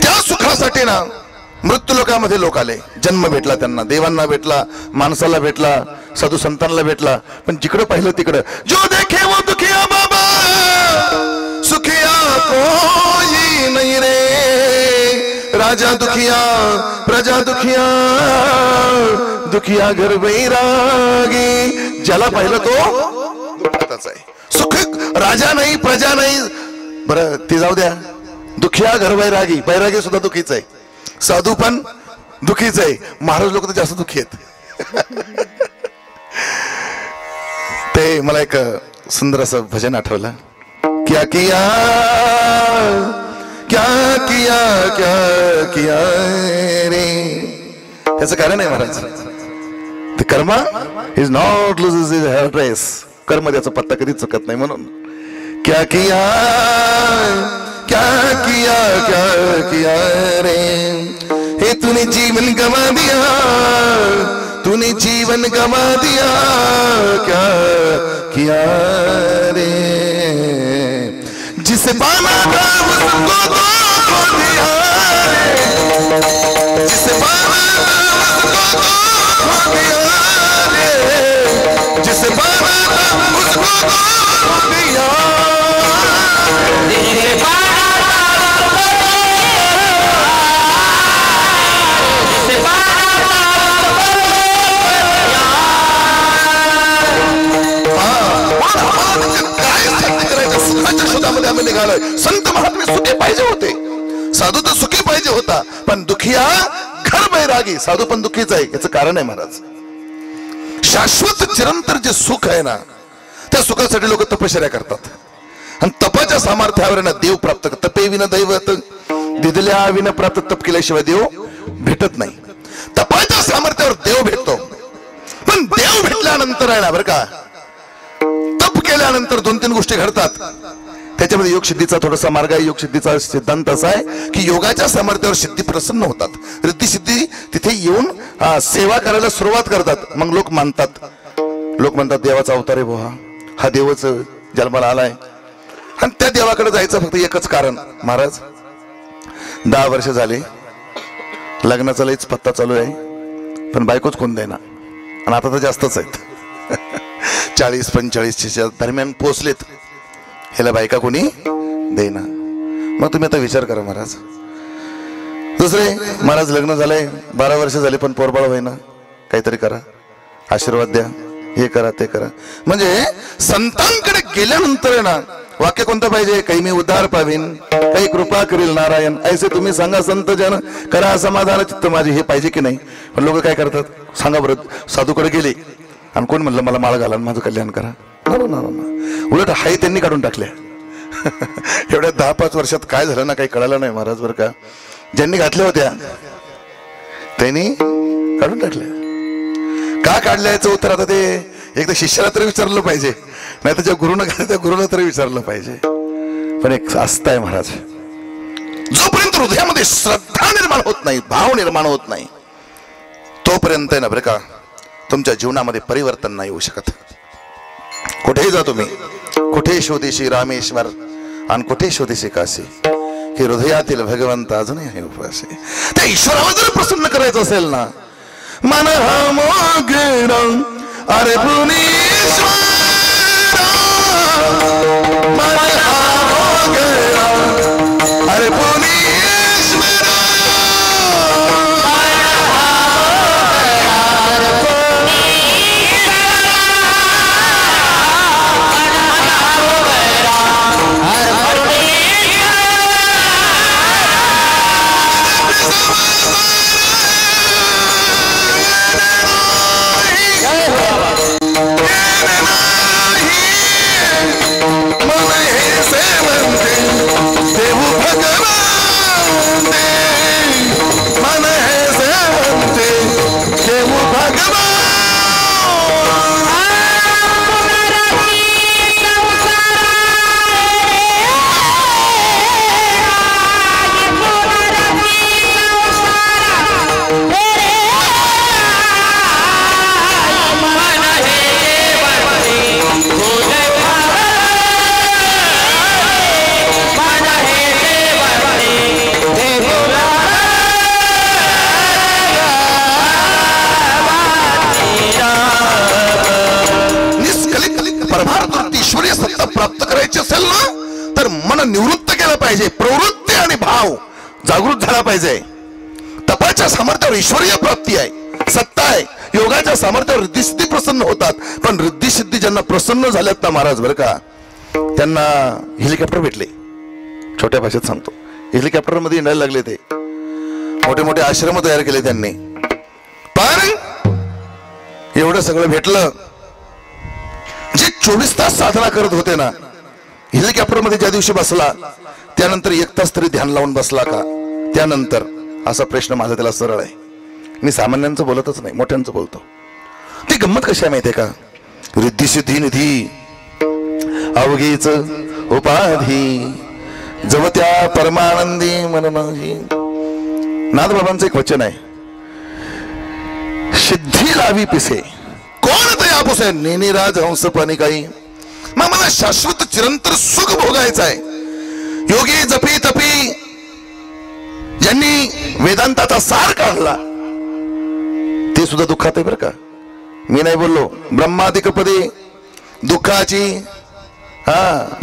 त्या सुखासाठी ना मृत्यू लोकामध्ये लोक आले. जन्म भेटला त्यांना, देवांना भेटला, माणसाला भेटला, साधू संतांना भेटला. पण जिकडे पाहिलं तिकडं जो देखे वो दुखिया बाबा, सुखिया कोई नहीं रे. राजा दुखिया, प्रजा दुखिया, दुखिया घर बैरागी. ज्याला पाहिलं तो दुःखातच आहे. सुख राजा नाही, प्रजा नाही, बरं ती जाऊ द्या. दुखिया घर बैरागी, बैरागी सुद्धा दुखीच आहे, साधू पण दुखीच आहे. महाराज लोक तर जास्त दुखी आहेत. ते मला एक सुंदर असं भजन आठवलं. क्या किया क्या किया क्या किया रे. याचं कारण आहे महाराज, ते कर्म is not loses his address. कर्म त्याचा पत्ता कधी चुकत नाही. म्हणून क्या किया क्या किया क्या किया रे. हे तूने जीवन गवा दिया, तूने जीवन गवा दिया, क्या किया रे. जिसे पाना था उसको तो दिया रे, जिसे पाना था उसको तो दिया रे, जिसे पाना था उसको तो दिया. आम्ही निघालोय. संत महात्मे सुखी पाहिजे होते, साधू तर सुखी पाहिजे होता, पण दुखिया घर बैरागी. साधू पण दुखीच आहे. याचं कारण आहे महाराज, शाश्वत चिरंतर जे सुख आहे ना त्या सुखासाठी लोक तपश्चर्या करतात. आणि तपाच्या सामर्थ्यावर ना देव प्राप्त करतात. तपे विना दैवत दिदल्या विना प्राप्त. तप केल्याशिवाय देव भेटत नाही. तपाच्या सामर्थ्यावर देव भेटतो. पण देव भेटल्यानंतर आहे ना बरं का, तप केल्यानंतर 2-3 गोष्टी घडतात. त्याच्यामध्ये योग सिद्धीचा थोडासा मार्ग आहे. योग सिद्धीचा सिद्धांत असा आहे की योगाच्या सामर्थ्यावर सिद्धी प्रसन्न होतात. रिद्धी सिद्धी तिथे येऊन सेवा करायला सुरुवात करतात. मग लोक मानतात. लोक म्हणतात देवाचा अवतार आहे बुवा, हा देवच जन्माला आलाय. आणि त्या देवाकडे जायचं फक्त एकच कारण. महाराज 10 वर्ष झाले, लग्नाचा लईच पत्ता चालू आहे, पण बायकोच कोण देना. आणि आता तर जास्तच आहेत. 40-45च्या दरम्यान पोहोचलेत, ह्याला बायका कोणी देना. मग तुम्ही आता विचार करा महाराज. दुसरे महाराज लग्न झालंय, 12 वर्ष झाले पण पोरबाळ होईना, काहीतरी करा, आशीर्वाद द्या, हे करा ते करा. म्हणजे संतांकडे गेल्यानंतर ना वाक्य कोणतं पाहिजे? काही मी उद्धार पावीन, काही कृपा करील नारायण. ऐसे तुम्ही सांगा संत जन, करा समाधान चित्त माझे. हे पाहिजे की नाही? पण लोक काय करतात सांगा बरं. साधूकडे गेले आणि कोण म्हणलं मला माळ घाला माझं कल्याण करा. उलट हाय त्यांनी काढून टाकल्या. एवढ्या 10-5 वर्षात काय झालं ना काही कळालं नाही महाराज बरं का. ज्यांनी घातल्या होत्या त्यांनी काढून टाकल्या. का काढल्या याचं उत्तर आता ते एकदा शिष्याला तरी विचारलं पाहिजे, नाही तर ज्या गुरुनं घातलं त्या गुरुला तरी विचारलं पाहिजे. पण एक आस्था आहे महाराज, जोपर्यंत हृदयामध्ये श्रद्धा निर्माण होत नाही, भाव निर्माण होत नाही, तोपर्यंत ना बरं का तुमच्या जीवनामध्ये परिवर्तन नाही होऊ शकत. कुठेही जा तुम्ही, कुठे शोधीशी रामेश्वर आणि कुठे शोधीशी काशी. की हृदयातील भगवंत अजूनही आहे उपाशी. त्या ईश्वराला जर प्रसन्न करायचं असेल ना, मन हा मोगरा अरे पुनीश्वर, मन हा मोगरा अरे पुनीश्वर, प्राप्त करायची असेल ना तर मन निवृत्त केलं पाहिजे. प्रवृत्ती आणि भाव जागृत झाला पाहिजे. तपाच्या सामर्थ्यावर ईश्वरीय प्राप्ती आहे, सत्ता आहे. योगाच्या सामर्थ्यावर रिद्धी सिद्धी प्रसन्न होतात. पण रिद्धी सिद्धी ज्यांना प्रसन्न झाल्यात ना महाराज बरं का, त्यांना हेलिकॉप्टर भेटले. छोट्या भाषेत सांगतो, हेलिकॉप्टर मध्ये हिंडायला लागले. ते मोठे मोठे आश्रम तयार केले त्यांनी. पण एवढं सगळं भेटलं. जे 24 तास साधना करत होते ना, हेलिकॉप्टर मध्ये ज्या दिवशी बसला त्यानंतर 1 तास तरी ध्यान लावून बसला का? त्यानंतर असा प्रश्न माझा त्याला सरळ आहे. मी सामान्यांचं बोलतच नाही, मोठ्यांचं बोलतो. ती गंमत कशी आहे माहितीये का? रिद्धी सिद्धी निधी अवघीच उपाधी जवत्या परमानंदी मन माझी. नाथबाबांचं एक वचन आहे, सिद्धी लावी पिसे कोण तया पुसे नेनिराज हंस पाणी काही. मग मला शाश्वत चिरंतर सुख भोगायचं आहे. योगी जपी तपी ज्यांनी वेदांताचा सार काढला ते सुद्धा दुःखात आहे बरं का. मी नाही बोललो. ब्रह्मादिक पदे दुःखाची,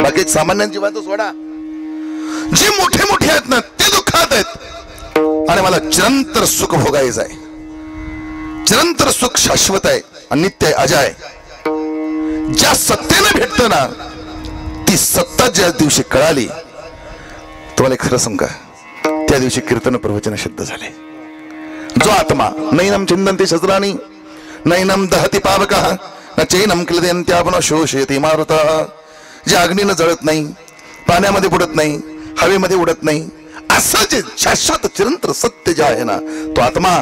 बाकी सामान्यांची बाजू सोडा. जे मोठे मोठे आहेत ना ते दुःखात आहेत. आणि मला चिरंतर सुख भोगायचं आहे. चिरंतर सुख शाश्वत आहे, नित्य आहे, अजय आहे. ज्या सत्तेने भेटत ना ती सत्ता ज्या दिवशी कळाली, तुम्हाला खरं सांगू का, त्या दिवशी कीर्तन प्रवचन सिद्ध झाले. जो आत्मा नैनम चिंतन्ति शस्त्राणि नैनम दहति पावकः न चैनम क्लेदयन्त्यापनो शोषयति मारुतः. जे अग्नीनं जळत नाही, पाण्यामध्ये बुडत नाही, हवेमध्ये उडत नाही, असं जे शाश्वत चिरंतर सत्य जे आहे ना तो आत्मा.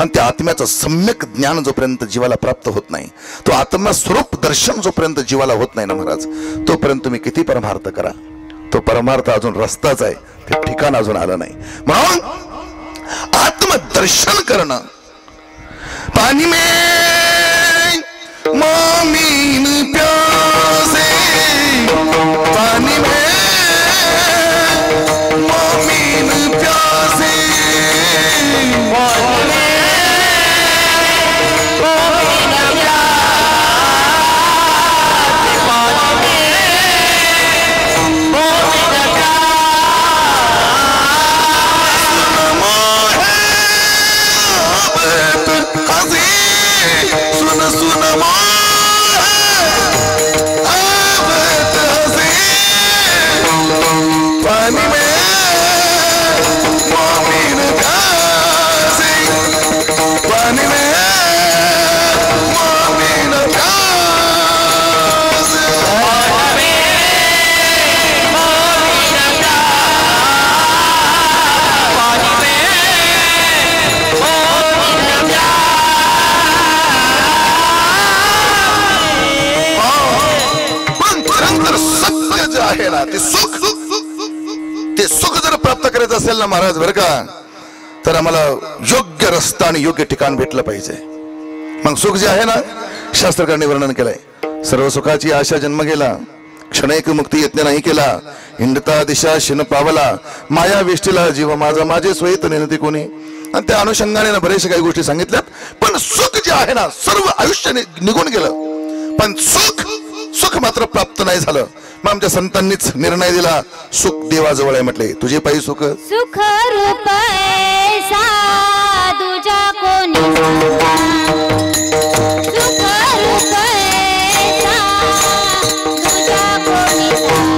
आणि त्या आत्म्याचं सम्यक ज्ञान जोपर्यंत जीवाला प्राप्त होत नाही, तो आत्मा स्वरूप दर्शन जोपर्यंत जीवाला होत नाही ना महाराज, तोपर्यंत तुम्ही किती परमार्थ करा, तो परमार्थ अजून रस्ताच आहे, ते ठिकाण अजून आलं नाही. म्हणून आत्मदर्शन करणं. पाणी में मोमीन प्यासे, पाणी में मोमीन प्यासे, ते सुख जर प्राप्त करायचं असेल ना महाराज बरं का, तर आम्हाला योग्य रस्ता आणि योग्य ठिकाण भेटलं पाहिजे. मग सुख जे आहे ना, शास्त्रकारांनी वर्णन केलंय. सर्व सुखाची आशा जन्म गेला, क्षणैक मुक्ती यत्न नाही केला, हिंडता दिशा शिन पावला, माया वेष्टीला जीव माझा माझे स्वयत नेनती कोणी. आणि त्या अनुषंगाने बरेचशा काही गोष्टी सांगितल्यात. पण सुख जे आहे ना सर्व आयुष्य निघून गेलं, पण सुख मात्र प्राप्त नाही झालं. मग आमच्या संतांनीच निर्णय दिला, सुख देवाजवळ आहे म्हटले. तुझे पायी सुख सुख रूप ऐसा तुझा कोणी सांगा, सुख रूप ऐसा तुझा कोणी सांगा,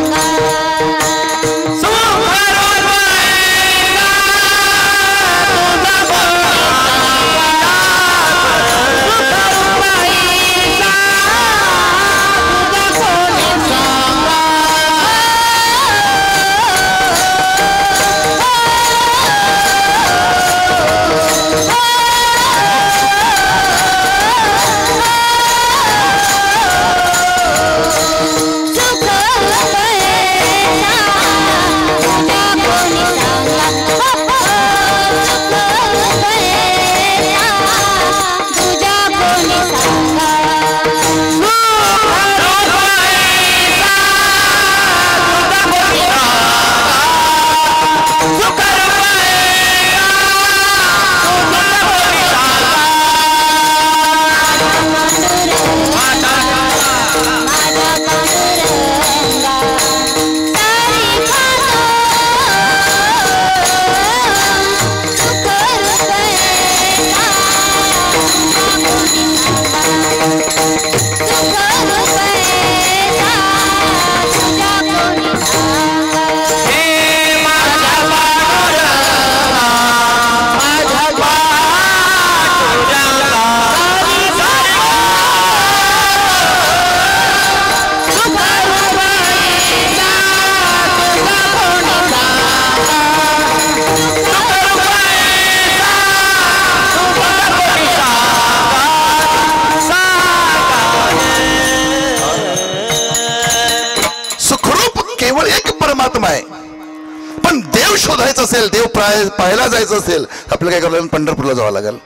पण देव शोधायचं असेल, देव पाहायला जायचं असेल, आपल्याला काय करावं लागेल? पंढरपूरला जावं लागेल.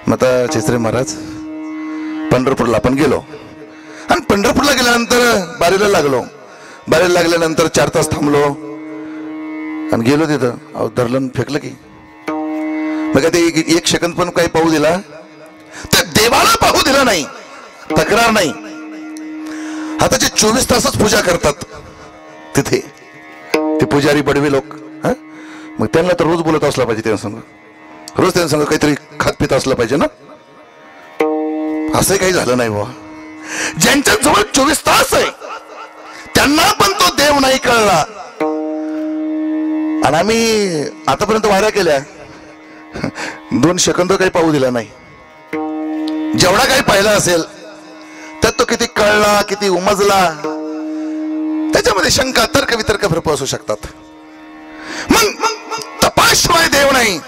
मग आता चित्रे महाराज पंढरपूरला आपण गेलो आणि पंढरपूरला गेल्यानंतर बारीला लागलो. बारीला लागल्यानंतर 4 तास थांबलो आणि गेलो तिथं. अहो धरलं फेकलं की मग ते 1 सेकंद पण काही पाहू दिला, त्या देवाला पाहू दिला नाही. तक्रार नाही. आता जे 24 तासच पूजा करतात तिथे ते पुजारी बडवे लोक, मग त्यांना तर रोज बोलत असला पाहिजे. त्यांना सांग रोज त्यांना सांग काहीतरी खात पित असलं पाहिजे ना. असं काही झालं नाही बाबा. ज्यांच्या जवळ 24 तास आहे त्यांना पण तो देव नाही कळला. आणि आम्ही आतापर्यंत वाऱ्या केल्या, 2 सेकंद काही पाहू दिला नाही. जेवढा काही पाहिला असेल त्यात तो किती कळला, किती उमजला, त्याच्यामध्ये शंका तर्क वितर्क भरपूर असू शकतात. मग तपासशिवाय देव नाही,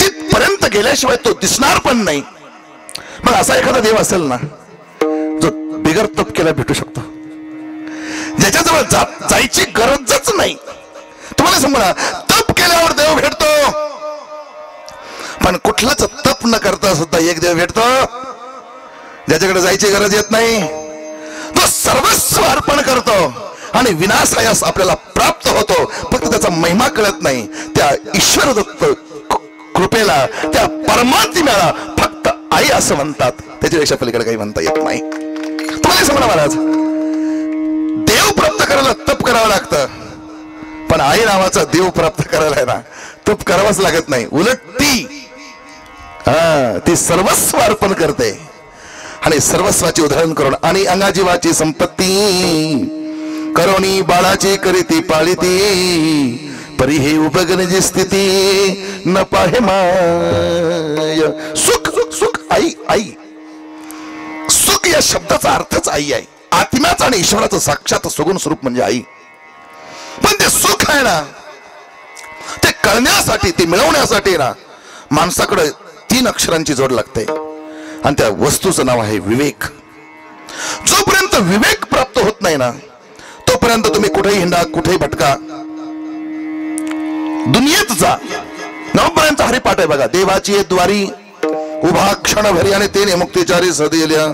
तिथपर्यंत गेल्याशिवाय तो दिसणार पण नाही. मग असा एखादा देव असेल ना जो बिगर तप केला भेटू शकतो, ज्याच्याजवळ जायची गरजच नाही. तुम्हाला समजा तप केल्यावर देव भेटतो, पण कुठलंच तप न करता सुद्धा एक देव भेटतो ज्याच्याकडे जायची गरज येत नाही. तो सर्वस्व अर्पण करतो आणि विनाशायास आपल्याला प्राप्त होतो. फक्त त्याचा महिमा कळत नाही. त्या ईश्वर दत्त कृपेला, त्या परमात्म्याला फक्त आई असं म्हणतात. त्याच्यापेक्षा पलीकडे काही म्हणता येत नाही. तुम्हाला समजा महाराज देव प्राप्त करायला तप करावं लागतं, पण आई नावाचा देव प्राप्त करायला ना तप करावंच लागत नाही. उलट ती सर्वस्व अर्पण करते आणि सर्वस्वाची उधळण करून आणि अंगाजीवाची संपत्ती करोनी बाळाची करीती पाळीती परी हे उपगणजी स्थिती न पाहे माय. सुख सुख सुख आई आई. सुख या शब्दाचा अर्थच आई आहे. आत्म्याचा आणि ईश्वराचं साक्षात सगुण स्वरूप म्हणजे आई. पण ते सुख आहे ना ते कळण्यासाठी, ते मिळवण्यासाठी ना माणसाकडे 3 अक्षरांची जोड लागते आणि त्या वस्तूचं नाव आहे विवेक. जोपर्यंत विवेक प्राप्त होत नाही ना तोपर्यंत तुम्ही कुठेही हिंडा, कुठेही भटका, दुनियेत जा. नवपर्यंत हरिपाठ आहे बघा. देवाची द्वारी उभा क्षणभरी आणि तेने मुक्तिचारी सदिल्या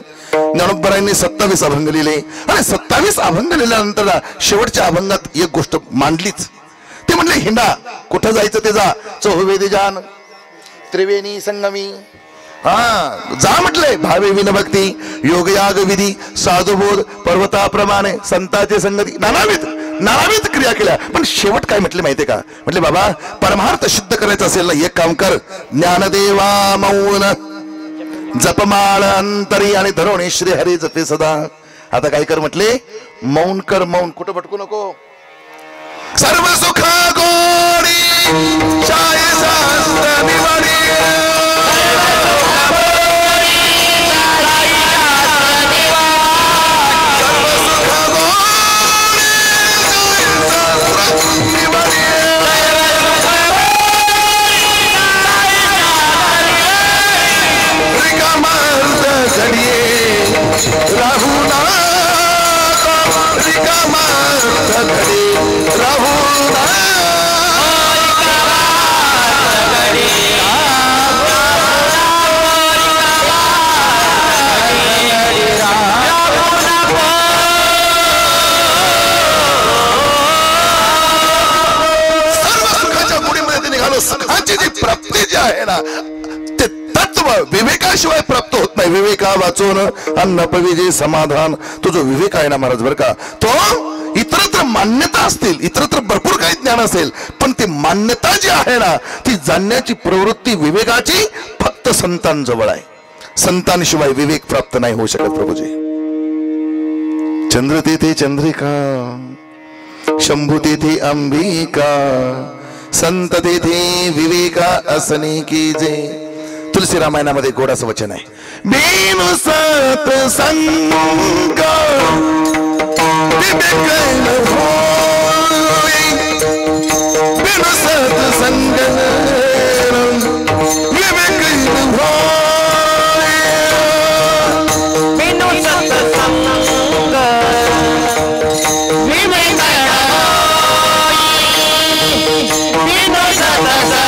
ज्ञानोबरायांनी 27 अभंग लिहिले आणि 27 अभंग लिहिल्यानंतर शेवटच्या अभंगात एक गोष्ट मांडलीच. ते म्हणले हिंडा, कुठं जायचं ते जा, चहुवेदी जान त्रिवेणी संगमी. जा म्हटले, भावे विनभक्ती योगयाग विधी साधुबोध पर्वताप्रमाणे संतांचे संगती नानाविध क्रिया केल्या. पण शेवट काय म्हटले माहितीये का? म्हटले बाबा परमार्थ सिद्ध करायचं असेल ना, एक काम कर, ज्ञानदेवा मौन जपमाळ अंतरी आणि धरोणी श्री हरी जपे सदा. आता काय कर म्हटले, मौन कर, मौन, कुठं भटकू नको. सर्व सुख गोडी शाही शास्त्र निवडी सुखाची जी प्राप्ती जी आहे ना, ते तत्व विवेकाशिवाय प्राप्त होत नाही. विवेका वाचून अन्न पविजे समाधान. तो जो विवेक आहे ना महाराज बर का, तो इतरत्र मान्यता असतील, इतरत्र भरपूर काही ज्ञान असेल, पण ती मान्यता जी आहे ना, ती जाणण्याची प्रवृत्ती विवेकाची फक्त संतांजवळ आहे. संतांशिवाय विवेक प्राप्त नाही होऊ शकत. प्रभूजी चंद्र तेथे चंद्रिका, शंभू तेथे अंबिका, संत तेथे विवेका असने कीजे. तुलसी रामायणामध्ये गोडाचं वचन आहे, बिनु सत संग विवेक न होय, बिनु सत संग विवेक न होय, बिनु सत्संग विवेक बिनु सत्संग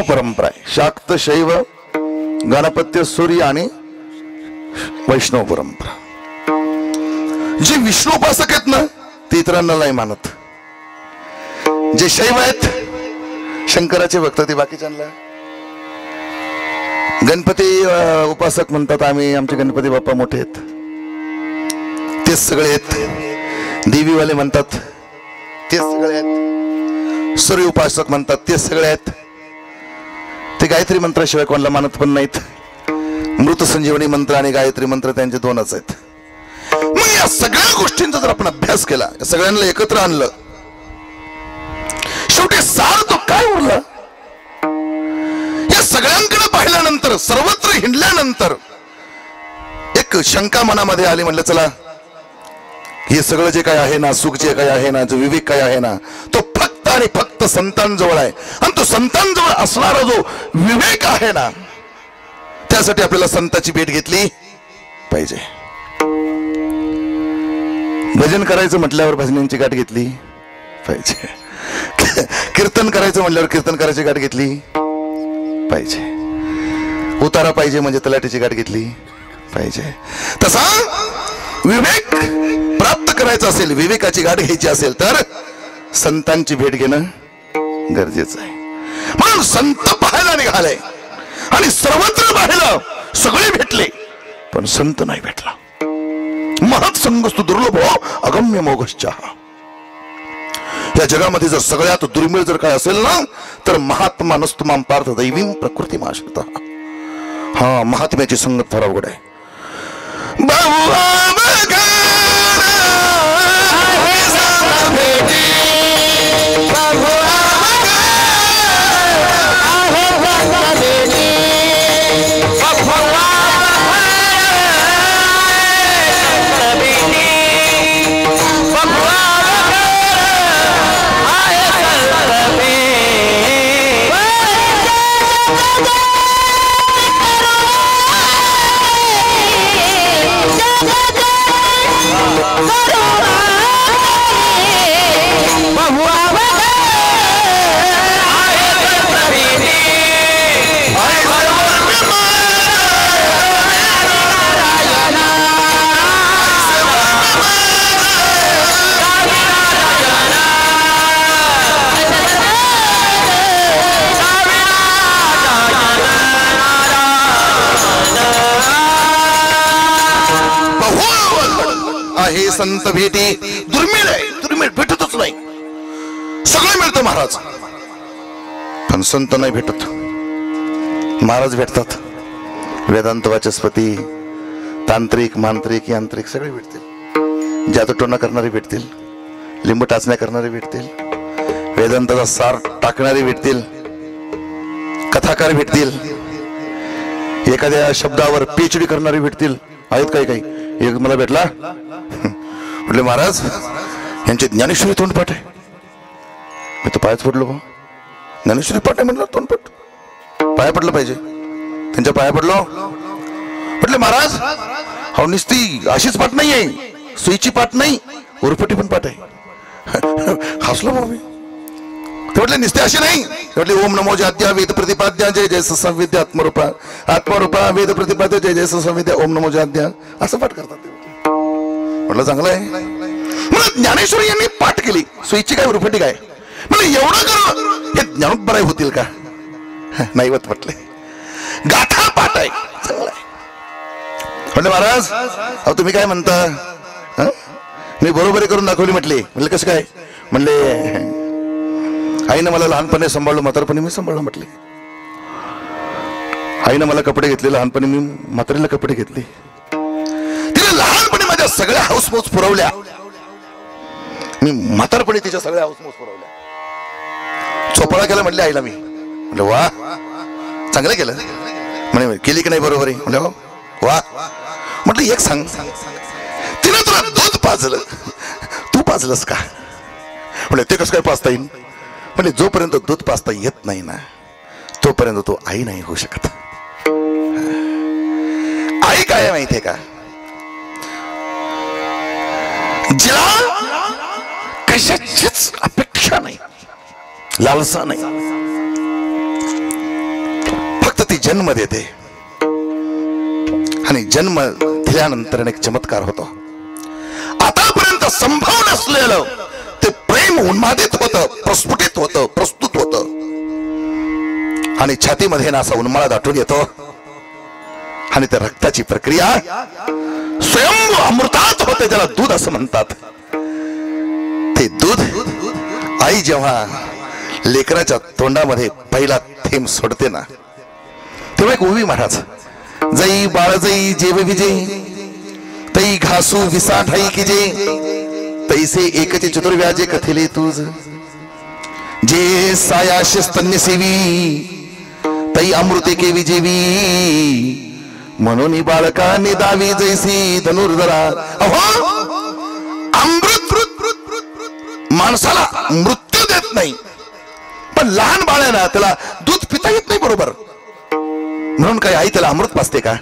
परंपरा आहे. शाक्त शैव गणपत्य सूर्य आणि वैष्णव परंपरा. जे विष्णुपासक आहेत ना, ते इतरांना नाही मानत. जे शैव आहेत, शंकराचे भक्त, ते बाकीच्यांना. गणपती उपासक म्हणतात आम्ही, आमचे गणपती बाप्पा मोठे आहेत, तेच सगळे आहेत. देवीवाले म्हणतात तेच सगळे आहेत. सूर्य उपासक म्हणतात तेच सगळे आहेत. ते गायत्री मंत्राशिवाय कोणाला मानत पण नाहीत. मृत संजीवनी मंत्र आणि गायत्री मंत्र त्यांचे दोनच आहेत. मग या सगळ्या गोष्टींचा जर आपण अभ्यास केला, या सगळ्यांना एकत्र आणलं, शेवटी सार तो काय उरला? या सगळ्यांकडे पाहिल्यानंतर, सर्वत्र हिंडल्यानंतर एक शंका मनामध्ये आली. म्हणलं चला, हे सगळं जे काय आहे ना, सुख जे काय आहे ना, जो विवेक काय आहे ना, तो फक्त आणि फक्त संतांजवळ आहे. आणि तो संतांजवळ असणारा जो विवेक आहे ना, त्यासाठी आपल्याला संतांची भेट घेतली पाहिजे. भजन करायचं म्हटल्यावर भजनांची गाठ घेतली पाहिजे. कीर्तन करायचं म्हटल्यावर कीर्तन करायची गाठ घेतली पाहिजे. उतारा पाहिजे म्हणजे तलाठीची गाठ घेतली पाहिजे. तसा विवेक प्राप्त करायचा असेल, विवेकाची गाठ घ्यायची असेल तर संतांची भेट घेणं गरजेचं आहे. म्हणून संत पाहायला निघाले आणि सर्वत्र पाहिलं, सगळे भेटले पण संत नाही भेटला. महत् संगस्तु दुर्लभो अगम्य मोघश्च. या जगामध्ये जर सगळ्यात दुर्मिळ जर काय असेल ना तर महात्मा नस्तुमाम पार्थ दैवीम प्रकृतिमाश्रितः. हा, महात्म्याची संगत फार अवघड आहे. हे संत भेटी दुर्मिळ आहे, दुर्मिळ, भेटतच नाही. सगळं मिळतं महाराज पण संत नाही भेटत. महाराज भेटतात, वेदांत वाचस्पती, तांत्रिक, मांत्रिक, यांत्रिक सगळे भेटतील. जादूटोना करणारे भेटतील, लिंबू टाचण्या करणारे भेटतील, वेदांताचा सार टाकणारे भेटतील, कथाकार भेटतील, एखाद्या शब्दावर पीएचडी करणारे भेटतील. आहेत काही काही. एक मला भेटला, म्हटले महाराज यांचे ज्ञानेश्वरी तोंडपाठ आहे. मी तो पायाच पडलो. ज्ञानेश्वरी पाठ आहे म्हटलं, तोंडपाठ पाया पडलं पाहिजे. त्यांच्या पाया पडलो. म्हटले महाराज हा नुसती अशीच पाठ नाही आहे, सुईची पाठ नाही, उरफटी पण पाठ आहे. हसलो भाऊ मी. ते म्हटले निस्ते असे नाही. म्हटले ओम नमो जाद्या वेद प्रतिपाद्या जय जय संविद्या आत्मरूपा आत्मरूपा वेद प्रतिपाद्या जय जय संविद्या ओम नमो जाद्या असं पाठ करतात. म्हटलं चांगलं आहे. म्हणून ज्ञानेश्वरी यांनी पाठ केली, सुईची काय उरफटी काय. म्हणजे एवढं करून हे ज्ञानोबराय होतील का. नाही होत म्हटले. गाथा पाठ आहे, चांगला आहे. म्हटले महाराज अहो तुम्ही काय म्हणता. मी बरोबरी करून दाखवली म्हटली. म्हणले कसं काय. म्हणले आईनं मला लहानपणी सांभाळलं, म्हातारपणी मी सांभाळलं. म्हटले आईनं मला कपडे घेतले, लहानपणी मी म्हातारीला कपडे घेतले. तिने लहानपणी माझ्या सगळ्या हाऊसमौज पुरवल्या, मी म्हातारपणी तिच्या सगळ्या हाऊसमौज पुरवल्या. चोपळा केला म्हटले आईला मी. म्हटलं वा चांगलं केलं. म्हणे केली की नाही बरोबरी. म्हटलं वा. म्हटलं एक सांग, तिने तुला दूध पाजलं, तू पाजलंस का. म्हणजे ते कसं काय पाजता येईल. म्हणजे जोपर्यंत दूध पाजता येत नाही ना तोपर्यंत तो आई नाही होऊ शकत. आई काय माहितीये का, जिला कशाचीच अपेक्षा नाही, लालसा नाही, फक्त ती जन्म देते आणि जन्म दिल्यानंतर एक चमत्कार होतो. आतापर्यंत संभव नसलेलं ते प्रेम उन्मादित होतं, प्रस्फुटित होतं, प्रस्तुत होतं आणि छातीमध्ये ना असा उन्माळा दाटून येतो आणि त्या रक्ताची प्रक्रिया स्वयंभू अमृतात होते, ज्याला दूध असं म्हणतात. ते दूध आई जेव्हा लेकराच्या तोंडामध्ये पहिला थेंब सोडते ना तेव्हा एक ओवी महाराज. जई बाळ जई जेव विजय तई घासू विसा ठाई की जे तैसे एकचे चतुर्व्याजे कथेले तुझ जे सायाशे स्तन्य सेवी तई अमृते के विजेवी म्हणून बाळकाने दावी जैसी धनुर्धरा. अहो अमृत माणसाला मृत्यू देत नाही पण लहान बाळाला त्याला दूध पिता येत नाही बरोबर, म्हणून काय आई त्याला अमृत पाजते का.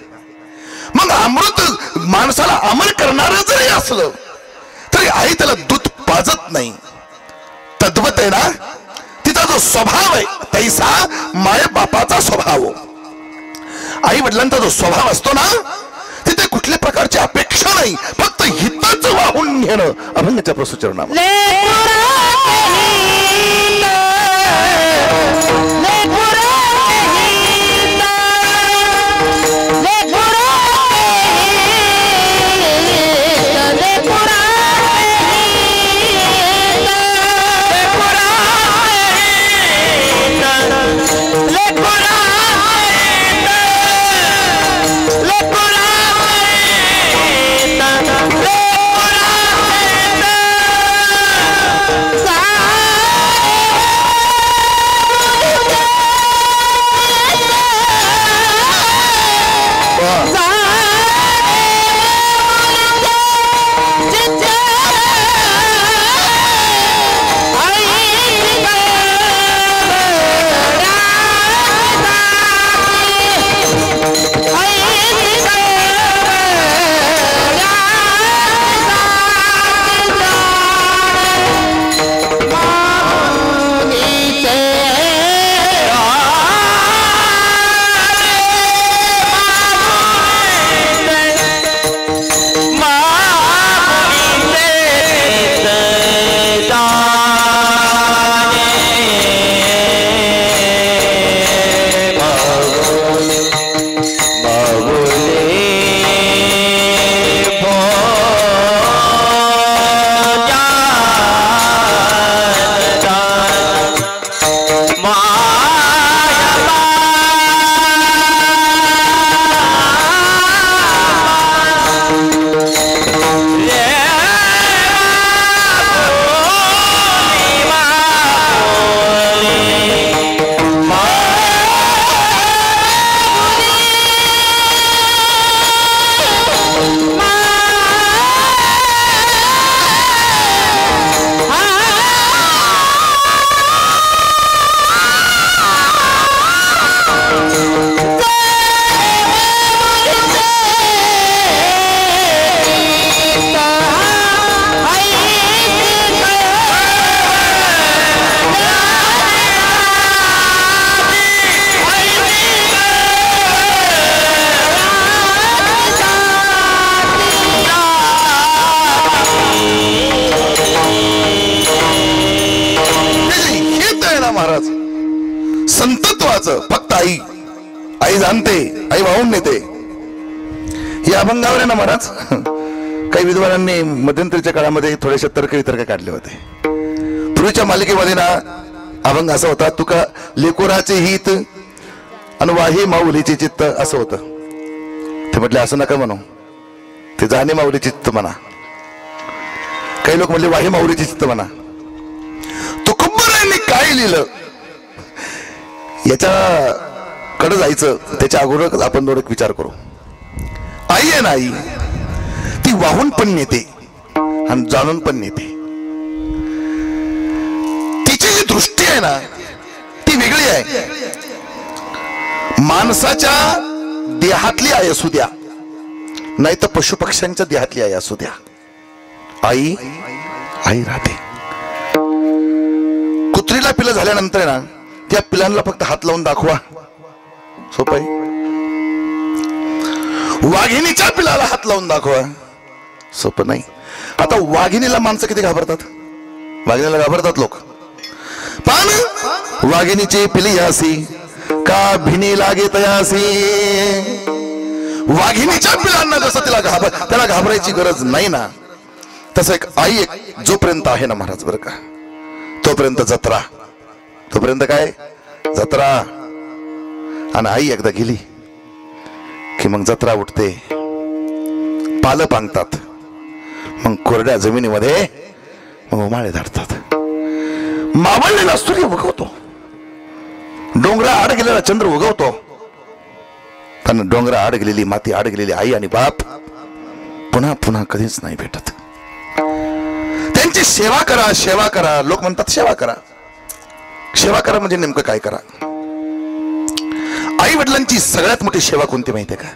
मग अमृत माणसाला अमर करणार जरी असलं तरी आई त्याला दूध पाजत नाही. तद्वत आहे ना तिचा जो स्वभाव आहे तैसा माय बापाचा स्वभाव, आई वडिलांचा जो स्वभाव असतो ना तिथे कुठल्या प्रकारची अपेक्षा नाही, फक्त हितच वाहून घेणं. अभंगाच्या प्रसूचरणामध्ये महत्वाचं फक्त आई आई जाणते, आई वाहून नेते. या अभंगावर आहे ना महाराज काही विद्वानांनी मध्यंतरीच्या काळामध्ये थोडेसे तर्क वितर्क काढले होते. पूर्वीच्या मालिकेमध्ये ना अभंग असा होता, तुका लेकोराचे हित आणि वाही माऊलीचे चित्त असं होतं. ते म्हटले असं नका म्हणू, ते जाणे माऊलीचे चित्त म्हणा. काही लोक म्हणले वाही माऊलीचे चित्त म्हणा. तुकोबरायांनी काय लिहिलं याच्याकडे जायचं त्याच्या अगोदर आपण थोडं विचार करू. आई आहे ना, आई ती वाहून पण नेते आणि जाणून पण नेते. तिची जी दृष्टी आहे ना ती वेगळी आहे. माणसाच्या देहातली आई असू द्या नाही तर पशुपक्ष्यांच्या देहातली आई असू द्या, आई आई राहते. कुत्रीला पिलं झाल्यानंतर ना त्या पिलांना फक्त हात लावून दाखवा, सोपं आहे. वाघिणीच्या पिलाला हात लावून दाखवा, सोपं नाही. आता वाघिणीला माणसं किती घाबरतात, वाघिणीला घाबरतात लोक. पण वाघिणीचे पिली यासी का भिनी लागे तयासी. वाघिणीच्या पिलांना जसं त्याला घाबरायची गरज नाही ना, तसं एक आई एक जोपर्यंत आहे ना महाराज बरं का, तोपर्यंत जत्रा. तोपर्यंत काय जत्रा. आणि आई एकदा गेली की मग जत्रा उठते, पालं पांगतात, मग कोरड्या जमिनीमध्ये मग उमाळे धाडतात. मावळलेला सूर्य उगवतो, डोंगरा आड गेलेला चंद्र उगवतो. पण डोंगरा आड गेलेली माती आड गेलेली आई आणि बाप पुन्हा पुन्हा कधीच नाही भेटत. त्यांची सेवा करा, सेवा करा. लोक म्हणतात सेवा करा, सेवा करा म्हणजे नेमकं काय करा. आई वडिलांची सगळ्यात मोठी सेवा कोणती माहितीये का?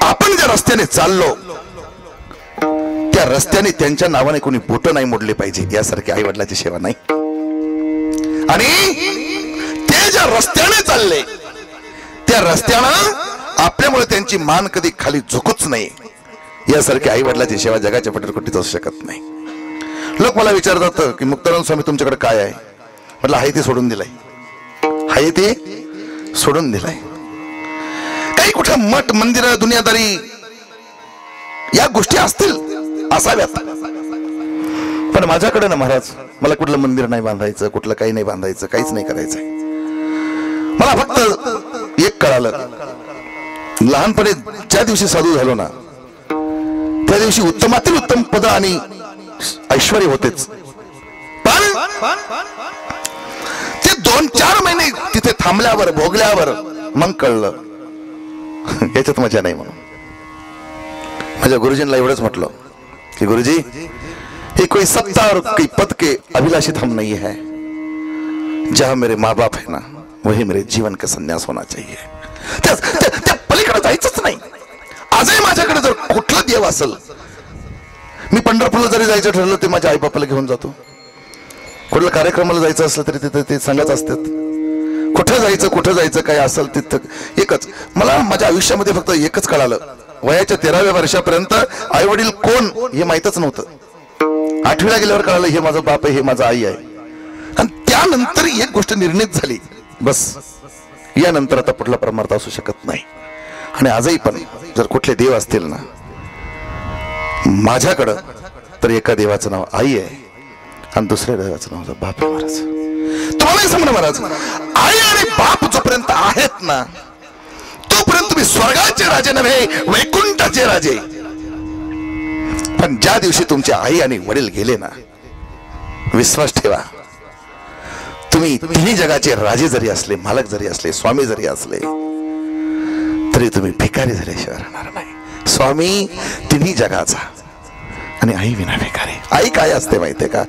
आपण ज्या रस्त्याने चाललो त्या रस्त्याने त्यांच्या नावाने कोणी बोट नाही मोडले पाहिजे, यासारखी आई वडिलांची सेवा नाही. आणि ते ज्या रस्त्याने चालले त्या रस्त्यानं आपल्यामुळे त्यांची मान कधी खाली झुकूच नाही, यासारखी आई वडिलांची सेवा जगाच्या पटरकुटीत असू शकत नाही. लोक मला विचारतात की मुक्तानंद स्वामी तुमच्याकडे काय आहे? म्हटलं आहे ते सोडून दिलंय, आहे ते सोडून दिलंय. काही कुठे मठ मंदिर दुनियादारी या गोष्टी असतील, असाव्यात. पण माझ्याकडे ना महाराज मला कुठलं मंदिर नाही बांधायचं, कुठलं काही नाही बांधायचं, काहीच नाही करायचंय. मला फक्त एक कळालं, लहानपणी ज्या दिवशी साधू झालो ना त्या दिवशी उत्तमातील उत्तम पद आणि ऐश्वर होतेच. पण ते 2-4 महिने तिथे थांबल्यावर भोगल्यावर मग कळलं याच्यात मजा नाही. म्हणून माझ्या गुरुजींना एवढंच म्हटलं कि गुरुजी ये कोई सत्ता और कोई पद के अभिलाषित हम नहीं है. जहां मेरे माँ बाप है ना वही मेरे जीवन का संन्यास होना चाहिए. त्या पलीकडे जायचंच नाही. आजही माझ्याकडे जर कुठला देव असेल, मी पंढरपूरला जरी जायचं ठरलं ते माझ्या आई बापाला घेऊन जातो. कुठल्या कार्यक्रमाला जायचं असलं तरी तिथे ते सांगत असतात. कुठं जायचं काय असेल तिथं एकच. मला माझ्या आयुष्यामध्ये फक्त एकच कळालं, वयाच्या 13व्या वर्षापर्यंत आई वडील कोण हे माहितच नव्हतं. 8वीला गेल्यावर कळालं हे माझं बाप आहे, हे माझं आई आहे. आणि त्यानंतर एक गोष्ट निर्णित झाली, बस यानंतर आता पुढला परमार्थ असू शकत नाही. आणि आजही पण जर कुठले देव असतील ना माझ्याकडं, तर एका देवाचं नाव आई आहे आणि दुसऱ्या देवाचं नाव बाप आहे. महाराज तुम्हाला समजा महाराज, आई आणि बाप जोपर्यंत आहेत ना तोपर्यंत तुम्ही स्वर्गाचे राजे नव्हे वैकुंठाचे राजे. पण ज्या दिवशी तुमचे आई आणि वडील गेले ना, विश्वास ठेवा, तुम्ही तिन्ही जगाचे राजे जरी असले, मालक जरी असले, स्वामी जरी असले, तरी तुम्ही भिकारी झाल्याशिवाय राहणार नाही. स्वामी तिन्ही जगाचा आणि आई विना भिकारी. आई काय असते माहितीये का?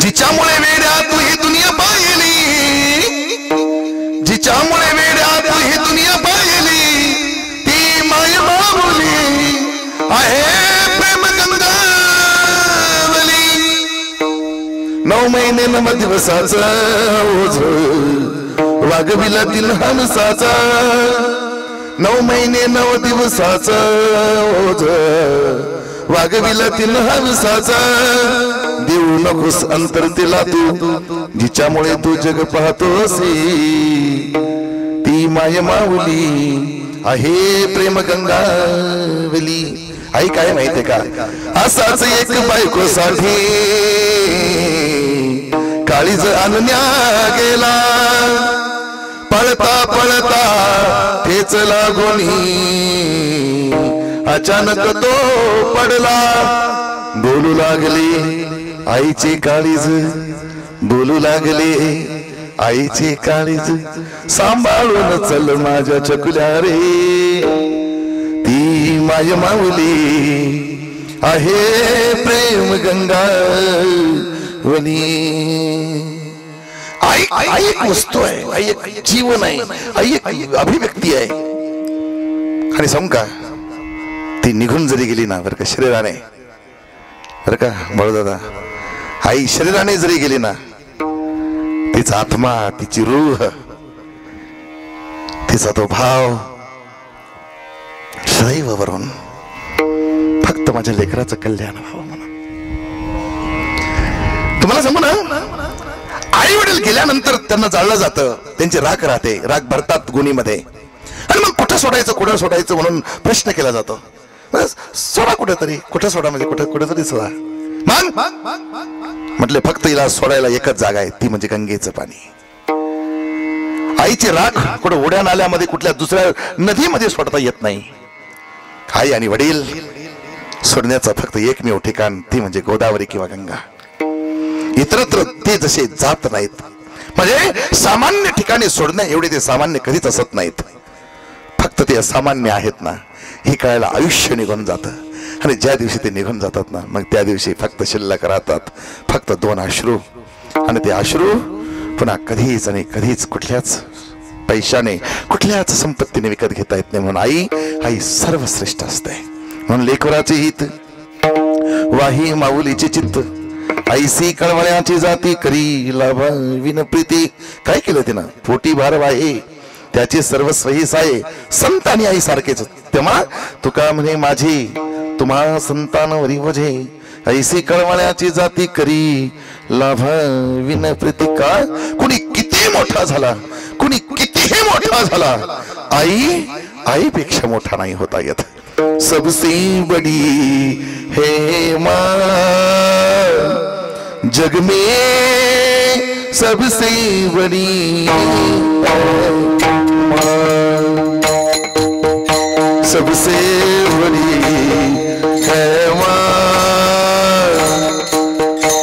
जिच्यामुळे वेड्या तू ही दुनिया पाहिली, जिच्यामुळे वेड्या तू ही दुनिया पाहिली, ती माय माऊली आहे प्रेम गंगावली. 9 महिने 9 दिवसाचा ओझ वागविला दिल हंसाचा. 9 महिने 9 दिवसाचा ओझ वागविला दिल हंसाचा. देऊ शिरू नकोस अंतर तिला तू, जिच्यामुळे तू जग पाहतोसी ती माय माऊली आहे प्रेम गंगावली. आई काय माहितीये का, असाच एक बायकोसाठी काळीज आणण्या गेला, पळता पळता ठेच लागोनी अचानक तो पडला. बोलू लागले आईची काळीज, बोलू लागले आईची काळीज, सांभाळून चल माझ्या चकुल्या रे ती माय माऊली आहे प्रेम गंगावली. आई आई एक वस्तू आहे, आई एक जीवन आहे, आई एक अभिव्यक्ती आहे. आणि सांगू का, ती निघून जरी गेली ना बरं का शरीराने, बरं का बाळूदादा, आई शरीराने जरी गेली ना, तिचा आत्मा, तिची रूह, तिचा तो भाव सदैव वरून फक्त माझ्या लेकराचं कल्याण व्हावं म्हणून. तुम्हाला सांगू ना, आई वडील गेल्यानंतर त्यांना जाळलं जातं, त्यांची राख राहते, राख भरतात गुणीमध्ये, आणि मग कुठं सोडायचं कुठं सोडायचं म्हणून प्रश्न केला जातो. बस सोडा कुठेतरी, कुठं सोडा म्हणजे कुठेतरी सोडा. मग म्हटले फक्त हिला सोडायला एकच जागा आहे, ती म्हणजे गंगेचं पाणी. आईची राख कुठं उड्या नाल्यामध्ये कुठल्या दुसऱ्या नदीमध्ये सोडता येत नाही. आई आणि वडील सोडण्याचं फक्त एकमेव ठिकाण ती म्हणजे गोदावरी किंवा गंगा. इतरत्र ते जसे जात नाहीत, म्हणजे सामान्य ठिकाणी सोडण्या एवढे ते सामान्य कधीच असत नाहीत. फक्त ते असामान्य आहेत ना हे कळायला आयुष्य निघून जातं. आणि ज्या दिवशी ते निघून जातात ना, मग त्या दिवशी फक्त शिल्लक राहतात फक्त 2 अश्रू. आणि ते अश्रू पुन्हा कधीच आणि कधीच कुठल्याच पैशाने, कुठल्याच संपत्तीने विकत घेता येत नाही. म्हणून आई सर्वश्रेष्ठ असते. म्हणून लेकराचे हित वाही माऊलीचे चित्त, ऐसी कळवळ्याची जाती करी लाभा विन प्रीती. काय केलं तिनं, पोटी भार वाहे त्याचे सर्वस्व ही साये, संत आणि आई सारखेच. तेव्हा तुका म्हणे माझी तुम्हा संतांवरी वझे, ऐसी कळवळ्याची जाती करी लाभा विन प्रीती. का कुणी किती मोठा झाला, कुणी कितीही मोठा झाला, आईपेक्षा मोठा नाही होता येत. सबसे बडी है मां जग में, सबसे बड़ी सबसे बड़ी है मां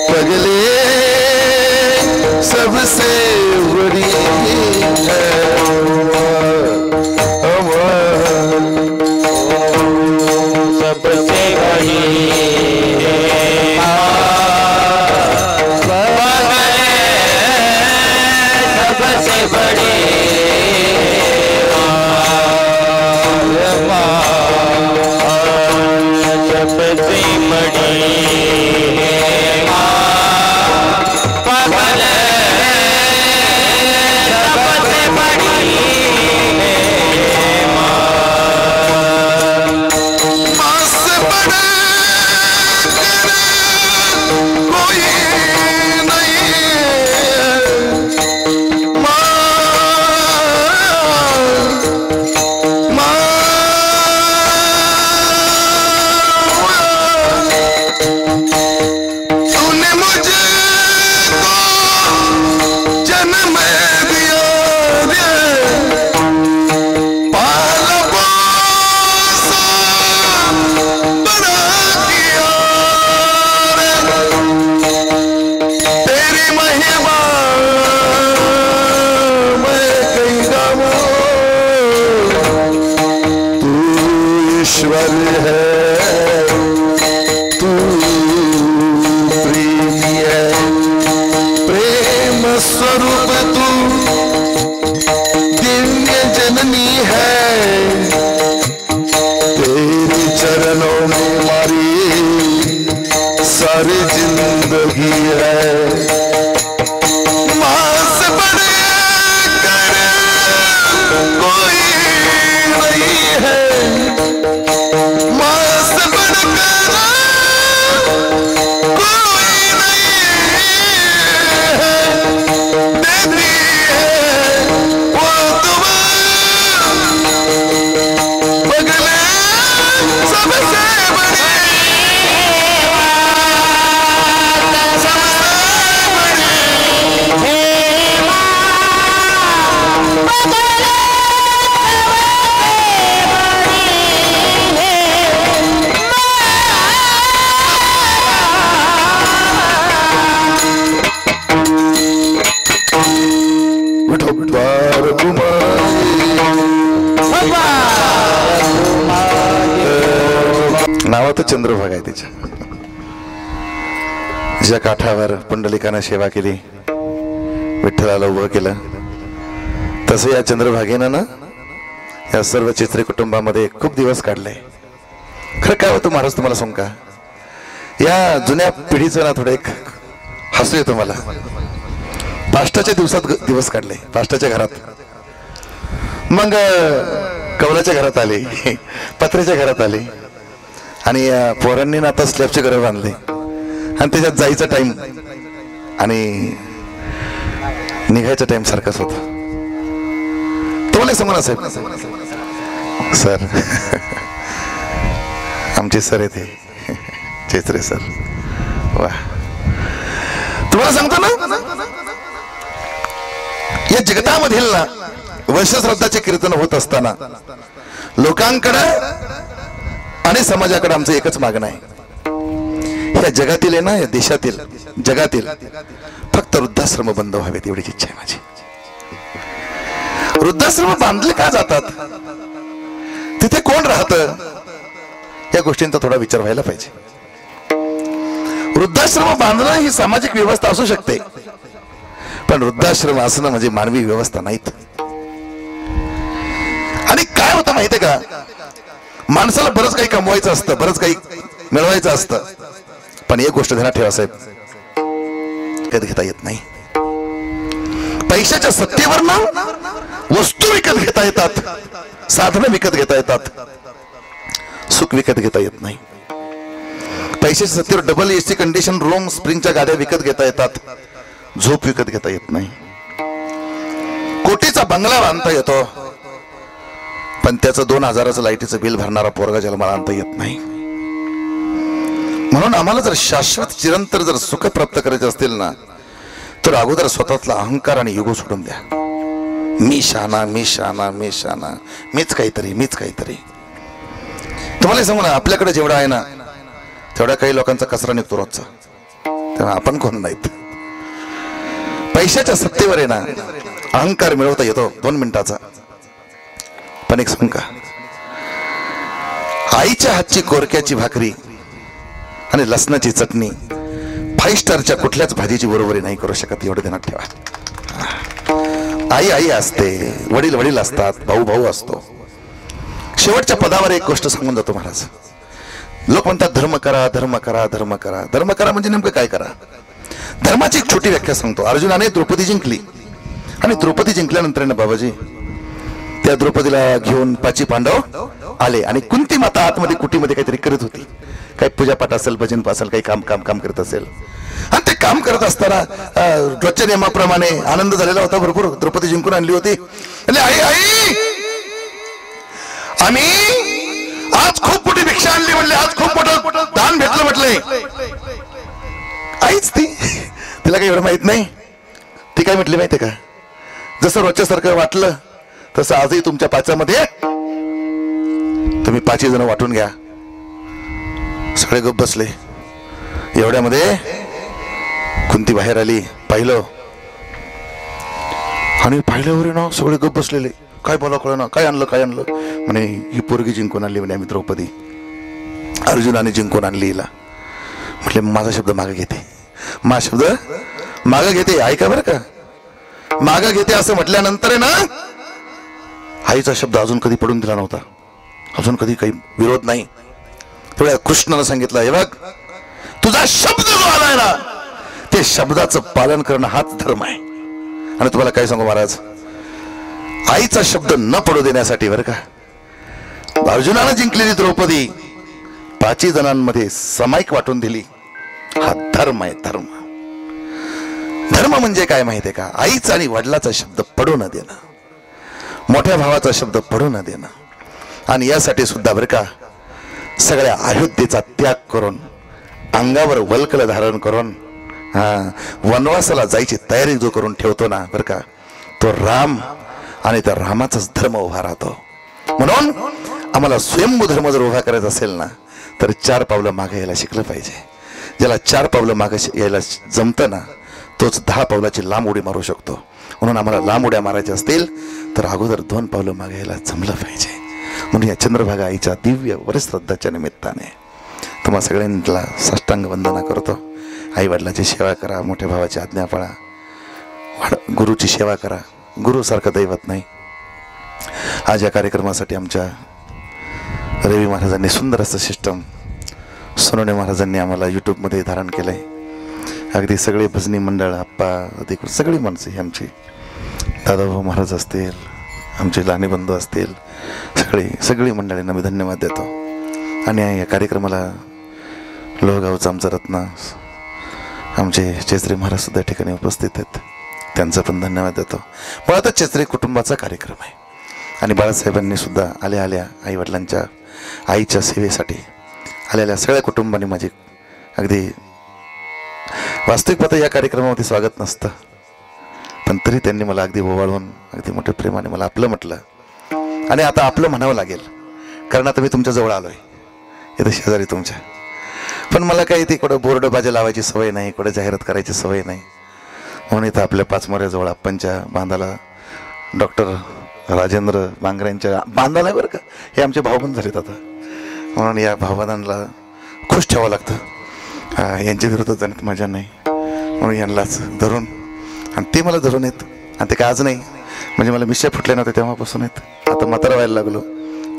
पगले, सबसे बड़ी है सबसे बड़ी नावात चंद्रभागा आहे तिच्या. ज्या काठावर पुंडलिकानं सेवा केली, विठ्ठलाला उभं केलं, तसं या चंद्रभागेनं ना या सर्व चित्रे कुटुंबामध्ये खूप दिवस काढले. खरं काय होतं महाराज तुम्हाला सांगू का, या जुन्या पिढीचं ना थोडं एक हसू येतं मला. पाष्टाच्या दिवसात दिवस काढले, पाष्टाच्या घरात, मग कौलाच्या घरात आले, पत्र्याच्या घरात आले, आणि पोरांनी ना आता स्लॅबचे घर बांधले, आणि त्याच्यात जायचा टाइम आणि निघायचा टाइम सारखाच होता. तुम्हाला सांगू ना साहेब, सर आमचे सर येते चेत्रे सर, वा. तुम्हाला सांगतो ना, या जगतामधील ना वंशश्रद्धाचे कीर्तन होत असताना लोकांकडे आणि समाजाकडे आमचं एकच मागणं आहे. या जगातील आहे ना, या देशातील जगातील फक्त वृद्धाश्रम बंद व्हावेत एवढीच इच्छा आहे माझी. वृद्धाश्रम बांधले का जातात, तिथे कोण राहतं, या गोष्टींचा थोडा विचार व्हायला पाहिजे. वृद्धाश्रम बांधणं ही सामाजिक व्यवस्था असू शकते, पण वृद्धाश्रम असणं म्हणजे मानवी व्यवस्था नाहीत. आणि काय होतं माहितीये का, माणसाला बरंच काही कमवायचं असतं, बरंच काही मिळवायचं असतं, पण एक गोष्ट ध्यानात ठेवा साहेब, विकत घेता येत नाही. पैशाच्या सत्तेवर ना वस्तू विकत घेता येतात, साधनं विकत घेता येतात, सुख विकत घेता येत नाही. पैशाच्या सत्तेवर डबल एसी कंडिशन रूम स्प्रिंगच्या गाड्या विकत घेता येतात, झोप विकत घेता येत नाही. कोटीचा बंगला बांधता येतो, पण त्याचं 2000चं लाईटीचं बिल भरणारा पोरगा जन्माला आणता येत नाही. म्हणून आम्हाला जर शाश्वत चिरंतर जर सुख प्राप्त करायचे असतील ना, तर अगोदर स्वतःतला अहंकार आणि युगो सोडून द्या. मी शहाणा, मी शहाणा, मी शहाणा, मीच काहीतरी, मीच काहीतरी. तुम्हाला सांगू ना, आपल्याकडे जेवढा आहे ना तेवढा काही लोकांचा कचरा निघतो रोजचा, तेव्हा आपण कोण नाहीत. पैशाच्या सत्तेवर आहे ना अहंकार मिळवता येतो 2 मिनिटाचा, पण एक सांगू का, आईच्या हातची कोरक्याची भाकरी आणि लसणाची चटणी 5 स्टारच्या कुठल्याच भाजीची बरोबरी नाही करू शकत, एवढं ध्यानात ठेवा. आई आई असते, वडील वडील असतात, भाऊ भाऊ असतो. शेवटच्या पदावर एक गोष्ट सांगून जातो महाराज. लोक म्हणतात धर्म करा, धर्म करा, धर्म करा. धर्म करा म्हणजे नेमकं काय करा. धर्माची एक छोटी व्याख्या सांगतो. अर्जुनाने द्रौपदी जिंकली, आणि द्रौपदी जिंकल्यानंतर ना बाबाजी त्या द्रौपदीला घेऊन 5 पांडव आले, आणि कुंती माता आतमध्ये कुटीमध्ये काहीतरी करत होती, काही पूजापाठ असेल, भजन असेल, काही काम काम काम करत असेल. आणि ते काम करत असताना रोजच्या नियमाप्रमाणे आनंद झालेला होता भरपूर. द्रौपदी जिंकून आणली होती. आई आई आम्ही आज खूप मोठी भिक्षा आणली म्हणले, आज खूप मोठं दान भेटलं म्हटलंय. आईच ती, तिला काही एवढं माहित नाही. ती काय म्हटली माहितीये का, जसं रोजच्या सारखं वाटलं तसं आजही तुमच्या पाच्यामध्ये तुम्ही 5 जण वाटून घ्या. सगळे गप्प बसले. एवढ्यामध्ये कुंती बाहेर आली, पाहिलं, आणि पाहिल्यावर ना सगळे गप्प बसलेले. काय बोला कळ ना, काय आणलं काय आणलं म्हणे, ही पोरगी जिंकून आणली म्हणे आम्ही द्रौपदी, अर्जुनाने जिंकून आणली हिला. म्हटले माझा शब्द मागे घेते, माझा शब्द मागे घेते, ऐका बरं का, मागे घेते असं म्हटल्यानंतर आहे ना आईचा शब्द अजून कधी पडून दिला नव्हता, अजून कधी काही विरोध नाही. तेवढ्या कृष्णाला सांगितलं, हे बघ तुझा शब्द जो आलाय ना, ते शब्दाचं पालन करणं हाच धर्म आहे. आणि तुम्हाला काय सांगू महाराज, आईचा शब्द न पडू देण्यासाठी बरं का, अर्जुनानं जिंकलेली द्रौपदी 5 जणांमध्ये समाईक वाटून दिली. हा धर्म आहे, धर्म. धर्म म्हणजे काय माहितीये का, आईचा आणि वडिलाचा शब्द पडू न देणं, मोठ्या भावाचा शब्द पडू न देणं. आणि यासाठी सुद्धा बरं का, सगळ्या अयोध्येचा त्याग करून, अंगावर वल्कल धारण करून वनवासाला जायची तयारी जो करून ठेवतो ना बरं का, तो राम, आणि त्या रामाचाच धर्म उभा राहतो. म्हणून आम्हाला स्वयंभू धर्म जर उभा करायचा असेल ना, तर 4 पावलं मागे यायला शिकलं पाहिजे. ज्याला 4 पावलं मागे यायला जमतं ना, तोच 10 पावलाची लांब उडी मारू शकतो. म्हणून आम्हाला लांब उड्या मारायच्या असतील तर अगोदर 2 पावलं मागे यायला जमलं पाहिजे. म्हणून या चंद्रभागा आईच्या दिव्य वरश्रद्धाच्या निमित्ताने तुम्हा सगळ्यांना साष्टांग वंदना करतो. आई वडिलांची सेवा करा, मोठ्या भावाची आज्ञा पाळा, गुरुची सेवा करा. गुरुसारखं दैवत नाही. आज या कार्यक्रमासाठी आमच्या रवी महाराजांनी सुंदर असं सिस्टम सोनवणे महाराजांनी आम्हाला यूट्यूबमध्ये धारण केलं आहे. अगदी सगळे भजनी मंडळ, आप्पा अधिक सगळी माणसं ही आमची, दादाभाऊ महाराज असतील, आमचे लहाने बंधू असतील, सगळी मंडळींना मी धन्यवाद देतो. आणि या कार्यक्रमाला लोहगावचं आमचा रत्न आमचे चेचरे महाराज सुद्धा ठिकाणी उपस्थित आहेत, त्यांचा पण धन्यवाद देतो. मुळातच चेचरे कुटुंबाचा कार्यक्रम आहे आणि बाळासाहेबांनी सुद्धा आल्या आईवडिलांच्या आईच्या सेवेसाठी आलेल्या सगळ्या कुटुंबांनी माझी अगदी वास्तविक पाहता या कार्यक्रमामध्ये स्वागत नसतं, पण तरी त्यांनी मला अगदी ओवाळून अगदी मोठ्या प्रेमाने मला आपलं म्हटलं. आणि आता आपलं म्हणावं लागेल, कारण आता मी तुमच्या जवळ आलो आहे, इथं शेजारी तुमच्या. पण मला काही ती कुठं बोर्ड बाजा लावायची सवय नाही, कुठं जाहिरात करायची सवय नाही. म्हणून इथं आपल्या पाचमोऱ्याजवळ आप्पांच्या बांधाला डॉक्टर राजेंद्र बांगऱ्यांच्या बांधाला बरं का, हे आमचे भाऊबंद झालेत आता, म्हणून या भाऊबंदांना खुश ठेवावं लागतं. यांच्या विरोधात जाण्यात मजा नाही, म्हणून यांनाच धरून, आणि ते मला धरून येत. आणि ते काय आज नाही, म्हणजे मला मिश्या फुटले नव्हते तेव्हापासून आहेत. आता म्हातारा व्हायला लागलो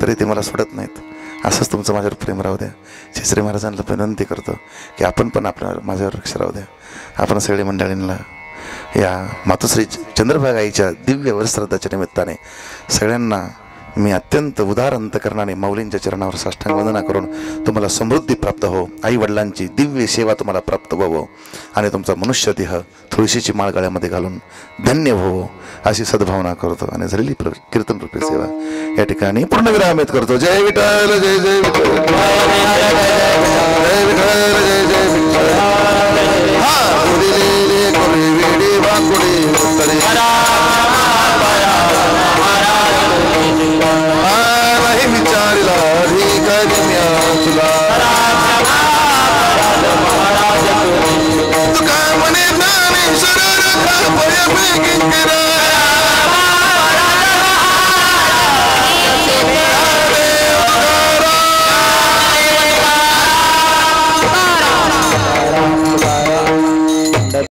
तरी ते मला सोडत नाहीत. असंच तुमचं माझ्यावर प्रेम राहू द्या. चेचरे महाराजांना विनंती करतो की आपण पण माझ्यावर लक्ष राहू द्या. आपण सगळे मंडळींना या मातोश्री चंद्रभागा आईच्या दिव्य वरश्राद्धाच्या निमित्ताने सगळ्यांना मी अत्यंत उदार अंतकरणाने माऊलींच्या चरणावर साष्टांग वंदना करून तुम्हाला समृद्धी प्राप्त हो, आई वडिलांची दिव्य सेवा तुम्हाला प्राप्त व्हावं आणि तुमचा मनुष्य देह तुळशीची माळ गळ्यामध्ये घालून धन्य व्हावं अशी सद्भावना करतो. आणि झालेली कीर्तन रूपी सेवा या ठिकाणी पूर्णविरामित करतो. जय विठ्ठल, जय जय विठ्ठल.